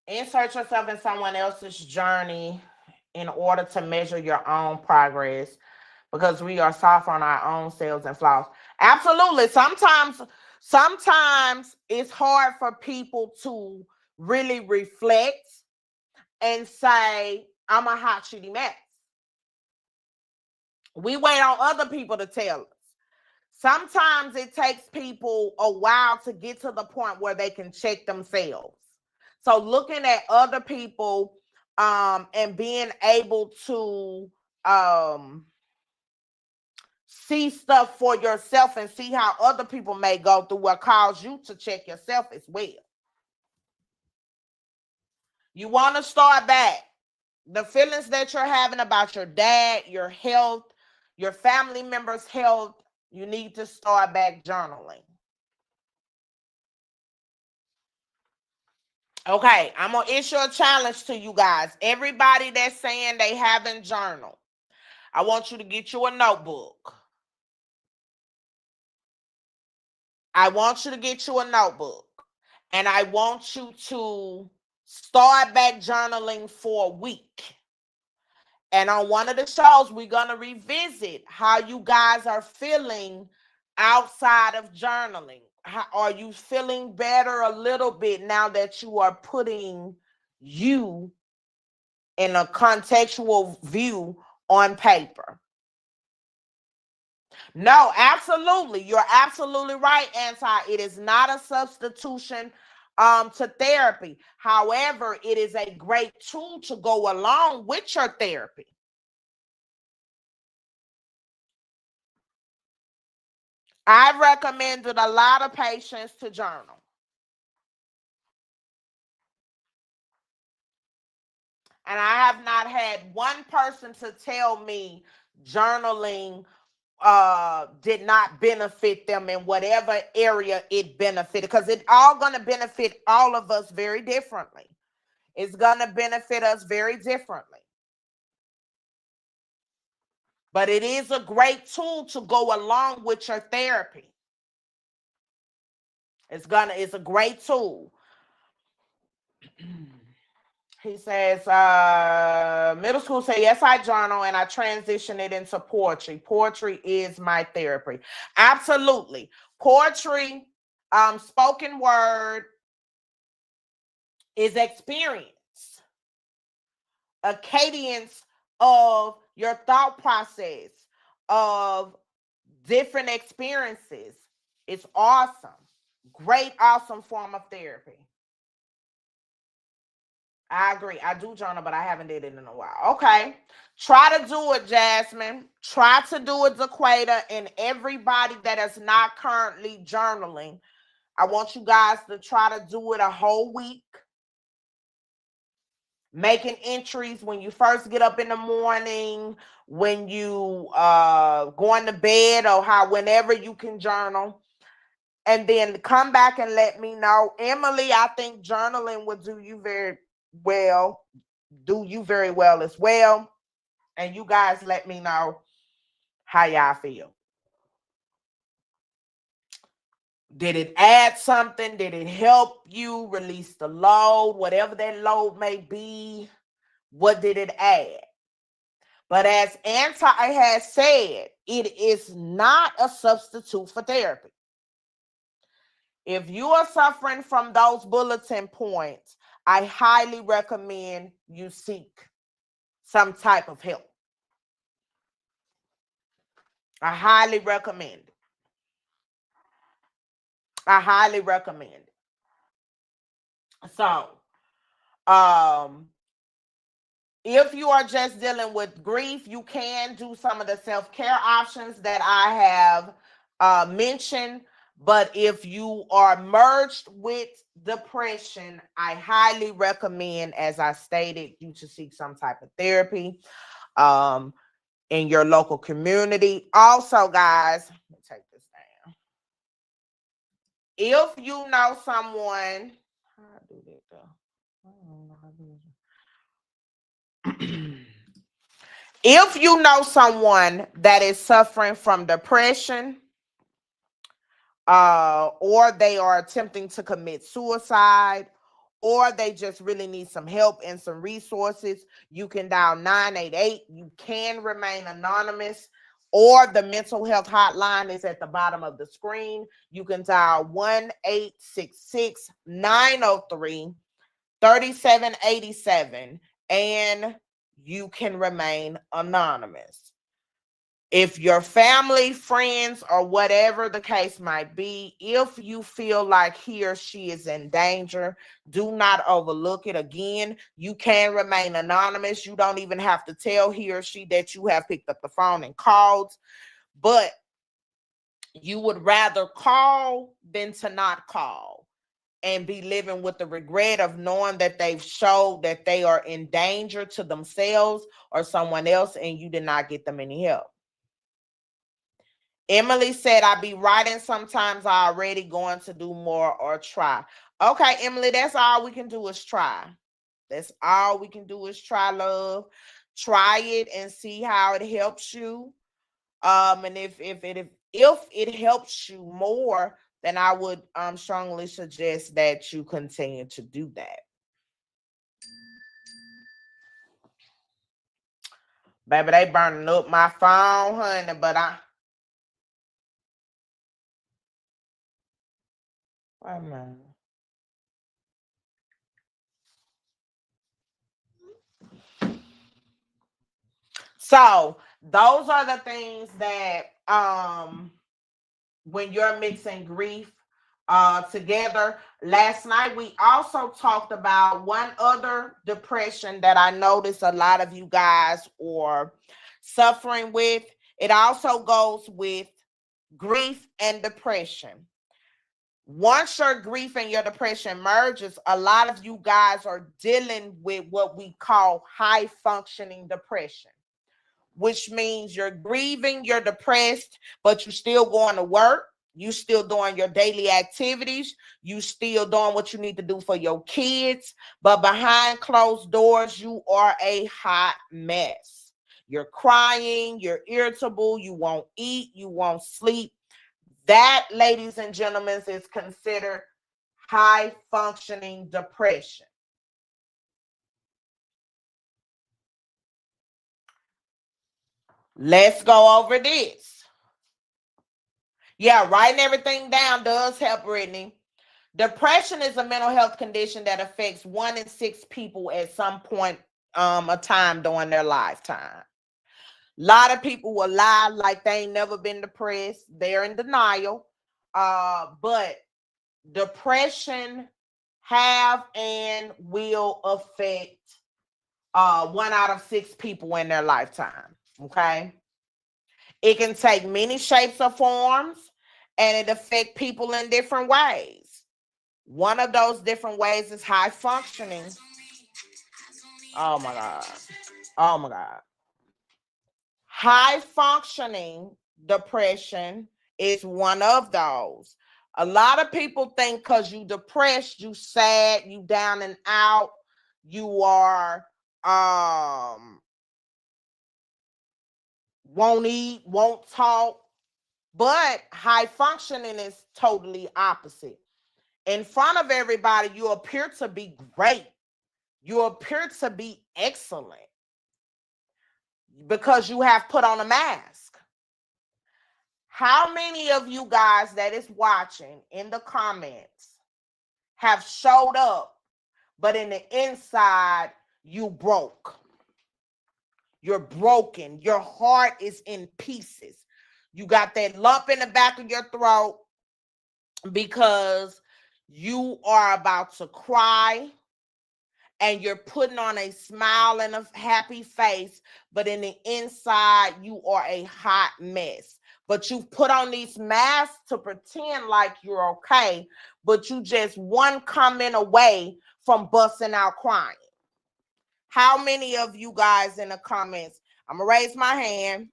B: Insert yourself in someone else's journey in order to measure your own progress because we are soft on our own selves and flaws. Absolutely. Sometimes it's hard for people to really reflect and say, I'm a hot shitty mess. We wait on other people to tell us. Sometimes it takes people a while to get to the point where they can check themselves. So looking at other people and being able to see stuff for yourself and see how other people may go through what caused you to check yourself as well. You want to start back. The feelings that you're having about your dad, your health, your family members' health, you need to start back journaling. Okay, I'm going to issue a challenge to you guys. Everybody that's saying they haven't journaled, I want you to get you a notebook. I want you to get you a notebook. And I want you to start back journaling for a week. And on one of the shows, we're going to revisit how you guys are feeling outside of journaling. How, are you feeling better a little bit now that you are putting you in a contextual view on paper? No, absolutely. You're absolutely right, Anti. It is not a substitution to therapy. However, it is a great tool to go along with your therapy. I've recommended a lot of patients to journal. And I have not had one person to tell me journaling did not benefit them in whatever area it benefited, because it's all going to benefit all of us very differently. It's going to benefit us very differently. But it is a great tool to go along with your therapy. It's a great tool. He says, middle school say, yes, I journal and I transition it into poetry. Poetry is my therapy. Absolutely. Poetry, spoken word is experience, a cadence of your thought process, of different experiences. It's awesome. Great, awesome form of therapy. I agree. I do journal, but I haven't did it in a while. Okay. Try to do it, Jasmine. Try to do it, Zaquata, and everybody that is not currently journaling. I want you guys to try to do it a whole week. Making entries when you first get up in the morning, when you going to bed, or how whenever you can journal. And then come back and let me know. Emily, I think journaling will do you very well as well. And you guys let me know how y'all feel. Did it add something? Did it help you release the load? Whatever that load may be, what did it add? But as Anti has said, it is not a substitute for therapy. If you are suffering from those bulletin points, I highly recommend you seek some type of help. I highly recommend it. I highly recommend it. So, If you are just dealing with grief, you can do some of the self-care options that I have mentioned. But if you are merged with depression, I highly recommend, as I stated, you to seek some type of therapy in your local community. Also, guys, let me take this down. If you know someone, how do I do that though? I don't know how to do it. If you know someone that is suffering from depression, or they are attempting to commit suicide, or they just really need some help and some resources, you can dial 988. You can remain anonymous, or the mental health hotline is at the bottom of the screen. You can dial 1-866-903-3787, and you can remain anonymous. If your family, friends, or whatever the case might be, if you feel like he or she is in danger, do not overlook it. Again, you can remain anonymous. You don't even have to tell he or she that you have picked up the phone and called, but you would rather call than to not call and be living with the regret of knowing that they've showed that they are in danger to themselves or someone else and you did not get them any help. Emily said, I be writing sometimes. I already going to do more or try. Okay, Emily, that's all we can do is try. That's all we can do is try, love. Try it and see how it helps you. And if it helps you more, then I would strongly suggest that you continue to do that. Baby, they burning up my phone, honey, but wait a minute. So those are the things that when you're mixing grief together. Last night we also talked about one other depression that I noticed a lot of you guys are suffering with. It also goes with grief and depression. Once your grief and your depression merges, a lot of you guys are dealing with what we call high functioning depression, which means you're grieving, you're depressed, but you're still going to work. You still doing your daily activities. You still doing what you need to do for your kids. But behind closed doors, you are a hot mess. You're crying, you're irritable, you won't eat, you won't sleep. That, ladies and gentlemen, is considered high functioning depression. Let's go over this. Yeah, writing everything down does help, Brittany. Depression is a mental health condition that affects 1 in 6 people at some point of time during their lifetime. A lot of people will lie like they ain't never been depressed. They're in denial. But depression have and will affect 1 out of 6 people in their lifetime. Okay. It can take many shapes or forms, and it affects people in different ways. One of those different ways is high functioning. Oh my God. Oh my God. High functioning depression is one of those. A lot of people think because you depressed, you sad, you down and out, you are won't eat, won't talk. But high functioning is totally opposite. In front of everybody, you appear to be great. You appear to be excellent because you have put on a mask. How many of you guys that is watching in the comments have showed up, but in the inside, you broke? You're broken. Your heart is in pieces. You got that lump in the back of your throat because you are about to cry and you're putting on a smile and a happy face, but in the inside, you are a hot mess. But you've put on these masks to pretend like you're okay, but you just one comment away from busting out crying. How many of you guys in the comments? I'm going to raise my hand.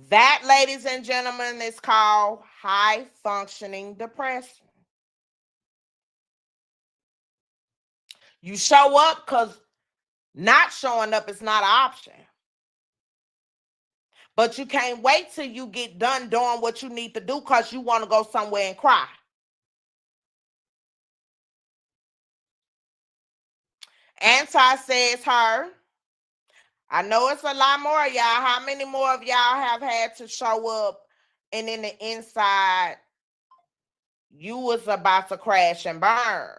B: That, ladies and gentlemen, is called high functioning depression. You show up because not showing up is not an option. But you can't wait till you get done doing what you need to do because you want to go somewhere and cry. Anti says her. I know it's a lot more of y'all. How many more of y'all have had to show up and in the inside you was about to crash and burn?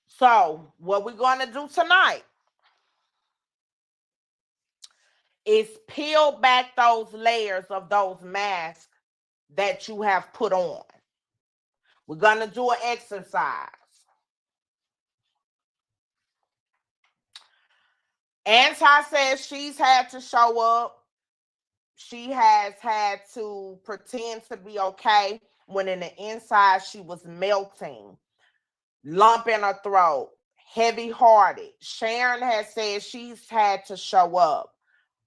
B: So what we're going to do tonight is peel back those layers of those masks that you have put on. We're going to do an exercise. Anti says she's had to show up. She has had to pretend to be okay when in the inside she was melting, lump in her throat, heavy-hearted. Sharon has said she's had to show up,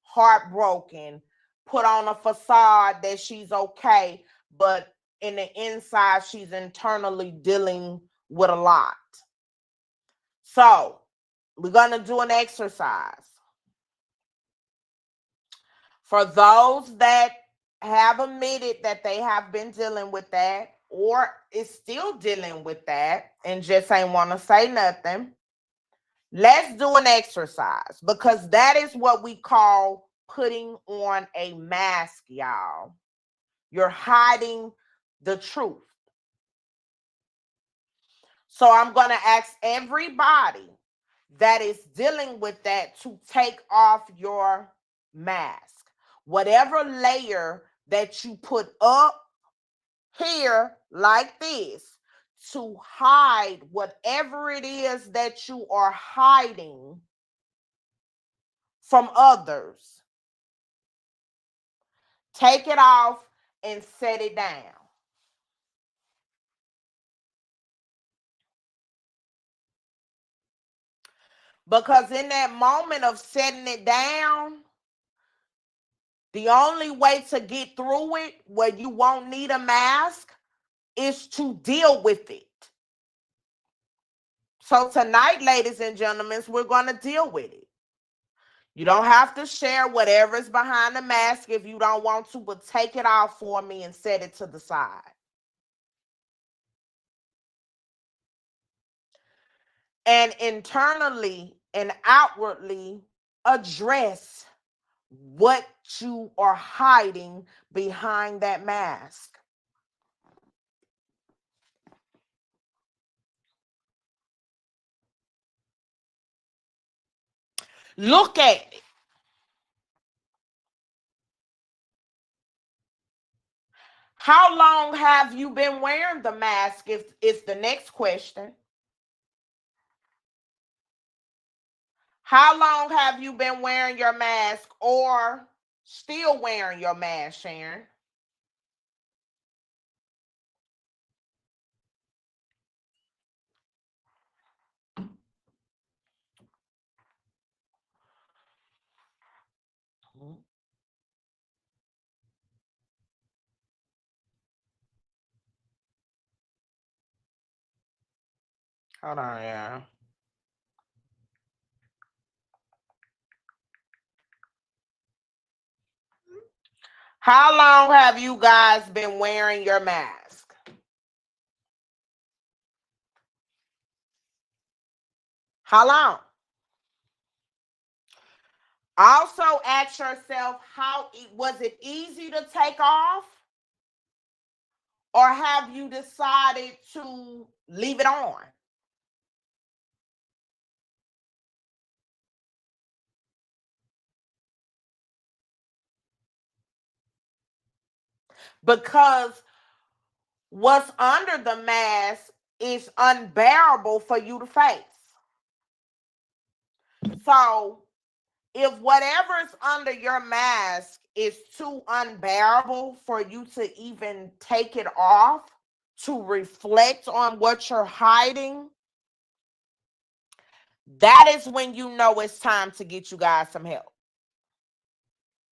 B: heartbroken, put on a facade that she's okay, but in the inside she's internally dealing with a lot. So we're going to do an exercise. For those that have admitted that they have been dealing with that or is still dealing with that and just ain't want to say nothing, let's do an exercise, because that is what we call putting on a mask, y'all. You're hiding the truth. So I'm going to ask everybody that is dealing with that to take off your mask. Whatever layer that you put up here like this to hide whatever it is that you are hiding from others, take it off and set it down. Because in that moment of setting it down, the only way to get through it where you won't need a mask is to deal with it. So tonight, ladies and gentlemen, we're going to deal with it. You don't have to share whatever's behind the mask if you don't want to, but take it off for me and set it to the side. And internally and outwardly address what you are hiding behind that mask. Look at it. How long have you been wearing the mask? Is the next question. How long have you been wearing your mask or still wearing your mask, Sharon? Hold on, yeah. How long have you guys been wearing your mask? How long? Also ask yourself, how was it easy to take off? Or have you decided to leave it on? because what's under the mask is unbearable for you to face. So if whatever is under your mask is too unbearable for you to even take it off to reflect on what you're hiding, that is when you know it's time to get you guys some help.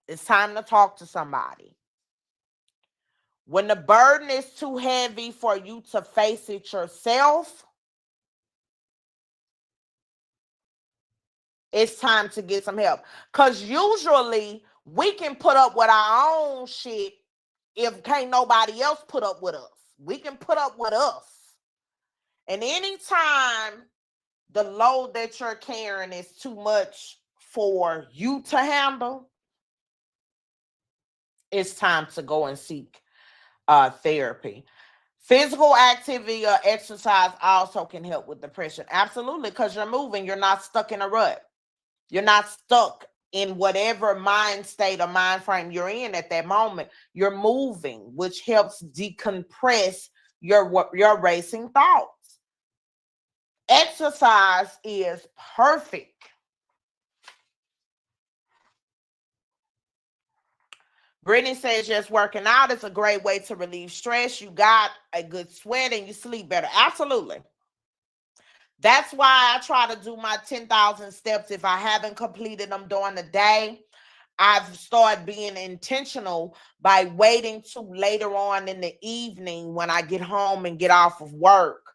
B: It's time to talk to somebody. When the burden is too heavy for you to face it yourself, it's time to get some help. Because usually we can put up with our own shit if can't nobody else put up with us. We can put up with us. And anytime the load that you're carrying is too much for you to handle, it's time to go and seek therapy. Physical activity or exercise also can help with depression. Absolutely, because you're moving. You're not stuck in a rut. You're not stuck in whatever mind state or mind frame you're in at that moment. You're moving, which helps decompress your racing thoughts. Exercise is perfect. Brittany says just working out is a great way to relieve stress. You got a good sweat and you sleep better. Absolutely. That's why I try to do my 10,000 steps. If I haven't completed them during the day, I've started being intentional by waiting till later on in the evening when I get home and get off of work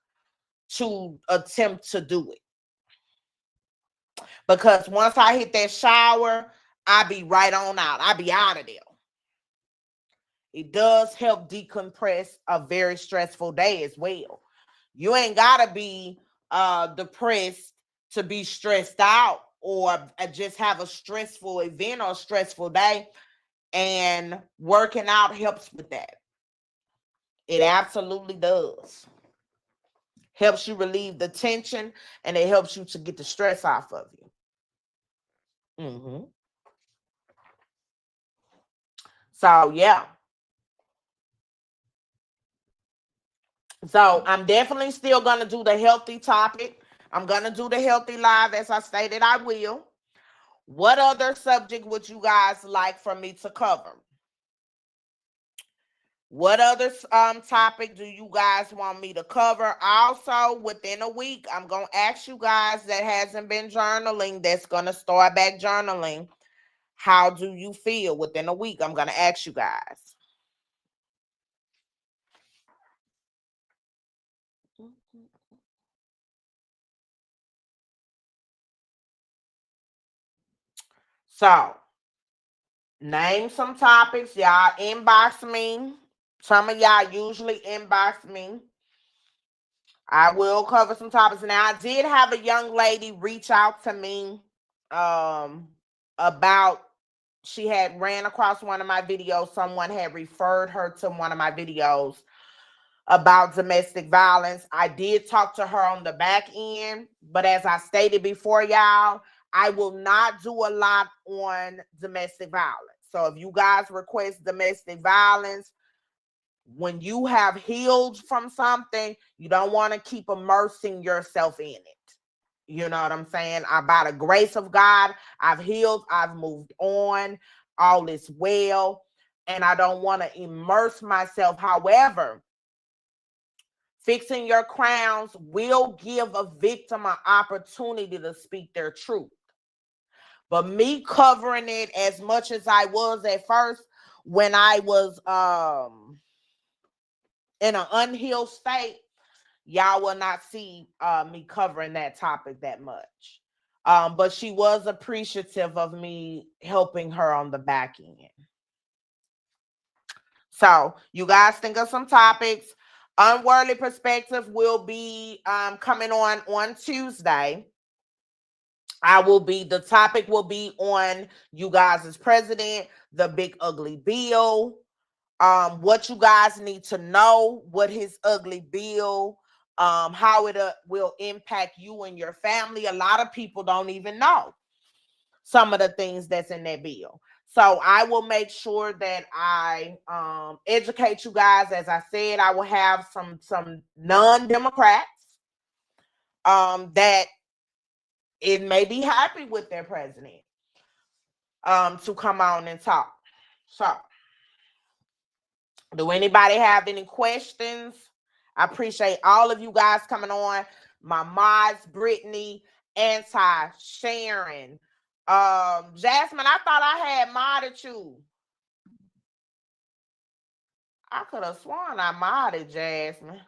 B: to attempt to do it. Because once I hit that shower, I be right on out. I be out of there. It does help decompress a very stressful day as well. You ain't got to be depressed to be stressed out or just have a stressful event or stressful day, and working out helps with that. It absolutely does. Helps you relieve the tension, and it helps you to get the stress off of you. So yeah. So I'm definitely still going to do the healthy topic. I'm going to do the healthy live as I stated I will. What other subject would you guys like for me to cover? What other topic do you guys want me to cover? Also, within a week, I'm going to ask you guys that hasn't been journaling, that's going to start back journaling. How do you feel within a week? I'm going to ask you guys. So, name some topics. Y'all inbox me. Some of y'all usually inbox me. I will cover some topics. Now, I did have a young lady reach out to me about, she had ran across one of my videos. Someone had referred her to one of my videos about domestic violence. I did talk to her on the back end, but as I stated before, y'all, I will not do a lot on domestic violence. So if you guys request domestic violence, when you have healed from something, you don't want to keep immersing yourself in it. You know what I'm saying? By the grace of God, I've healed, I've moved on, all is well, and I don't want to immerse myself. However, fixing your crowns will give a victim an opportunity to speak their truth. But me covering it as much as I was at first, when I was in an unhealed state, y'all will not see me covering that topic that much. But she was appreciative of me helping her on the back end. So you guys think of some topics. Unworldly Perspective will be coming on Tuesday. The topic will be on you guys as president, the big ugly bill, what you guys need to know, what his ugly bill, how it will impact you and your family. A lot of people don't even know some of the things that's in that bill. So I will make sure that I educate you guys. As I said, I will have some non-Democrats that it may be happy with their president to come on and talk. So, do anybody have any questions? I appreciate all of you guys coming on. My mods, Brittany, Anti, Sharon, Jasmine. I thought I had modded you. I could have sworn I modded Jasmine.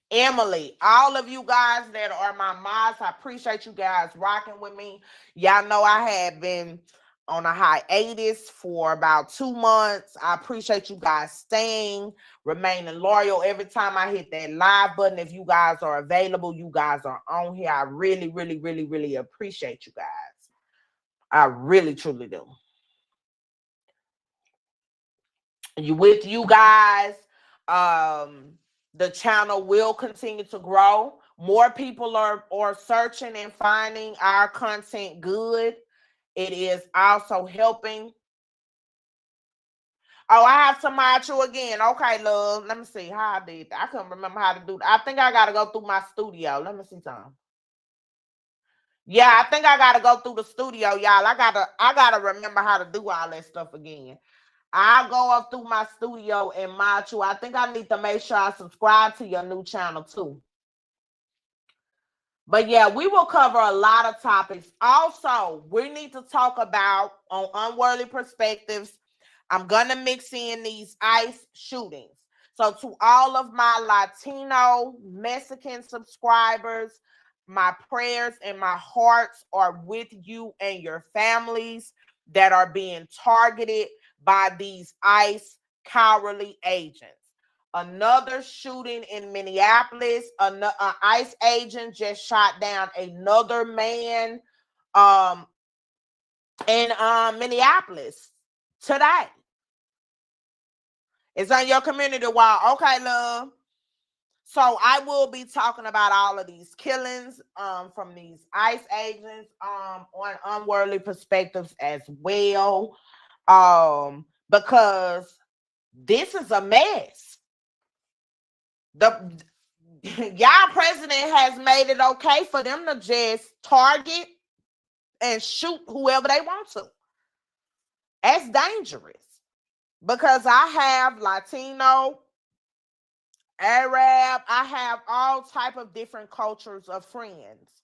B: Emily, all of you guys that are my mods, I appreciate you guys rocking with me. Y'all know I had been on a hiatus for about 2 months. I appreciate you guys staying, remaining loyal. Every time I hit that live button, if you guys are available, you guys are on here. I really, really, really, really appreciate you guys. I really, truly do. With you guys, the channel will continue to grow. More people are searching and finding our content good. It is also helping. Oh, I have to mod you again. Okay, love. Let me see how I did that. I couldn't remember how to do that. I think I got to go through my studio. Let me see something. Yeah, I think I got to go through the studio, y'all. I gotta remember how to do all that stuff again. I'll go up through my studio and mod you. I think I need to make sure I subscribe to your new channel too. But yeah, we will cover a lot of topics. Also, we need to talk about on Unworldly Perspectives. I'm going to mix in these ICE shootings. So to all of my Latino, Mexican subscribers, my prayers and my hearts are with you and your families that are being targeted by these ICE cowardly agents. Another shooting in Minneapolis, an ICE agent just shot down another man in Minneapolis today. It's on your community wall. Okay, love. So I will be talking about all of these killings from these ICE agents on Unworldly Perspectives as well. Because this is a mess. Y'all president has made it okay for them to just target and shoot whoever they want to. That's dangerous because I have Latino, Arab, I have all type of different cultures of friends,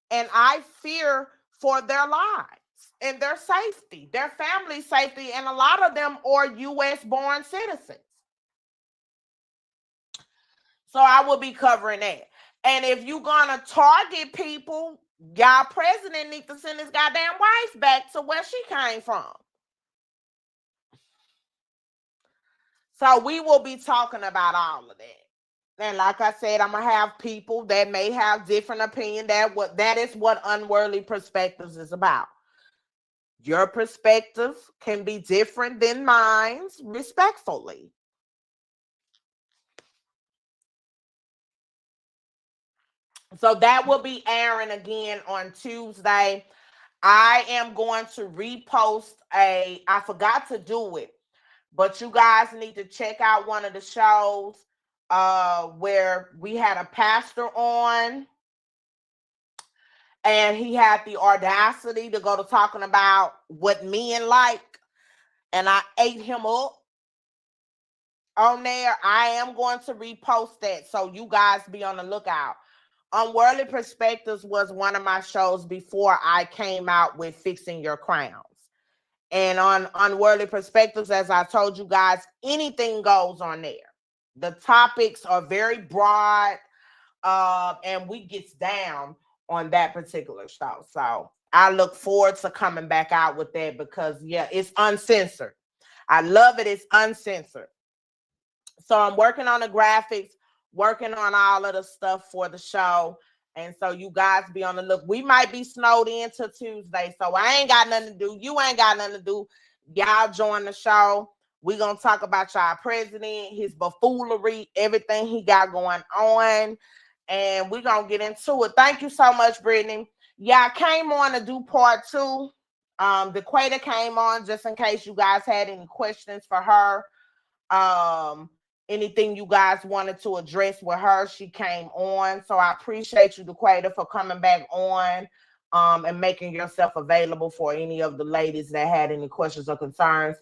B: and I fear for their lives and their safety, their family safety, and a lot of them are U.S. born citizens. So I will be covering that. And if you're going to target people, y'all president needs to send his goddamn wife back to where she came from. So we will be talking about all of that. And like I said, I'm going to have people that may have different opinion. That is what Unworldly Perspectives is about. Your perspective can be different than mine, respectfully. So that will be airing again on Tuesday. I am going to repost I forgot to do it, but you guys need to check out one of the shows where we had a pastor on, and he had the audacity to go to talking about what men like, and I ate him up on there. I am going to repost that, so you guys be on the lookout. Unworldly Perspectives was one of my shows before I came out with Fixing Your Crowns. And on Unworldly Perspectives, as I told you guys, anything goes on there. The topics are very broad, and we get down on that particular show. So I look forward to coming back out with that because, yeah, it's uncensored. I love it. It's uncensored. So I'm working on the graphics, working on all of the stuff for the show. And so you guys be on the look. We might be snowed in till Tuesday. So I ain't got nothing to do. You ain't got nothing to do. Y'all join the show. We're going to talk about y'all president, his buffoonery, everything he got going on. And we're going to get into it. Thank you so much, Brittany. Yeah, I came on to do part 2 DeQueta came on just in case you guys had any questions for her. Anything you guys wanted to address with her, she came on. So I appreciate you, DeQueta, for coming back on and making yourself available for any of the ladies that had any questions or concerns.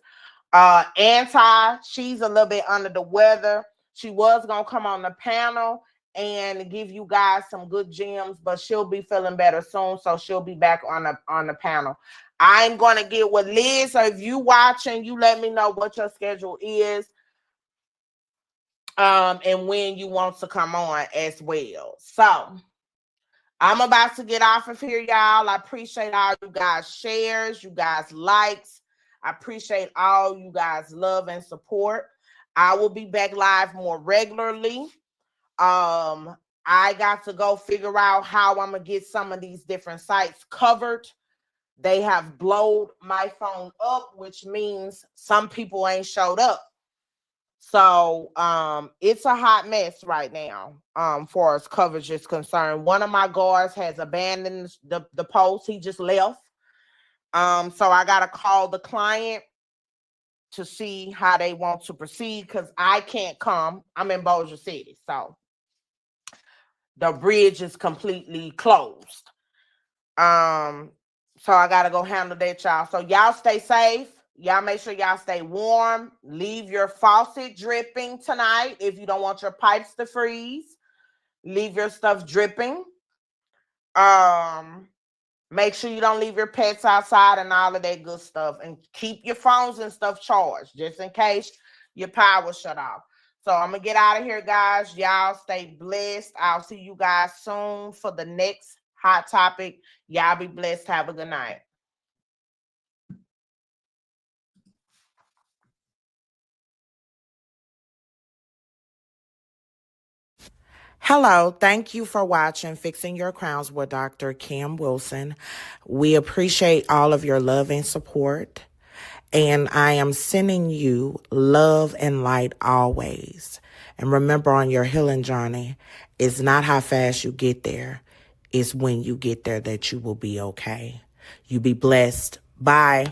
B: Anti, she's a little bit under the weather. She was gonna come on the panel and give you guys some good gems, but she'll be feeling better soon, so she'll be back on the panel. I'm gonna get with Liz. So if you watching, you let me know what your schedule is, and when you want to come on as well. So I'm about to get off of here, y'all. I appreciate all you guys shares, you guys likes. I appreciate all you guys love and support. I will be back live more regularly. I got to go figure out how I'm gonna get some of these different sites covered. They have blowed my phone up, which means some people ain't showed up. So it's a hot mess right now far as coverage is concerned. One of my guards has abandoned the post. He just left. So I got to call the client to see how they want to proceed because I can't come. I'm in Bossier City. So the bridge is completely closed. So I got to go handle that, y'all. So y'all stay safe. Y'all make sure y'all stay warm. Leave your faucet dripping tonight if you don't want your pipes to freeze. Leave your stuff dripping. Make sure you don't leave your pets outside and all of that good stuff. And keep your phones and stuff charged just in case your power shut off. So I'm going to get out of here, guys. Y'all stay blessed. I'll see you guys soon for the next hot topic. Y'all be blessed. Have a good night. Hello, thank you for watching Fixing Your Crowns with Dr. Kim Wilson. We appreciate all of your love and support, and I am sending you love and light always. And remember, on your healing journey, it's not how fast you get there, it's when you get there that you will be okay. You be blessed. Bye.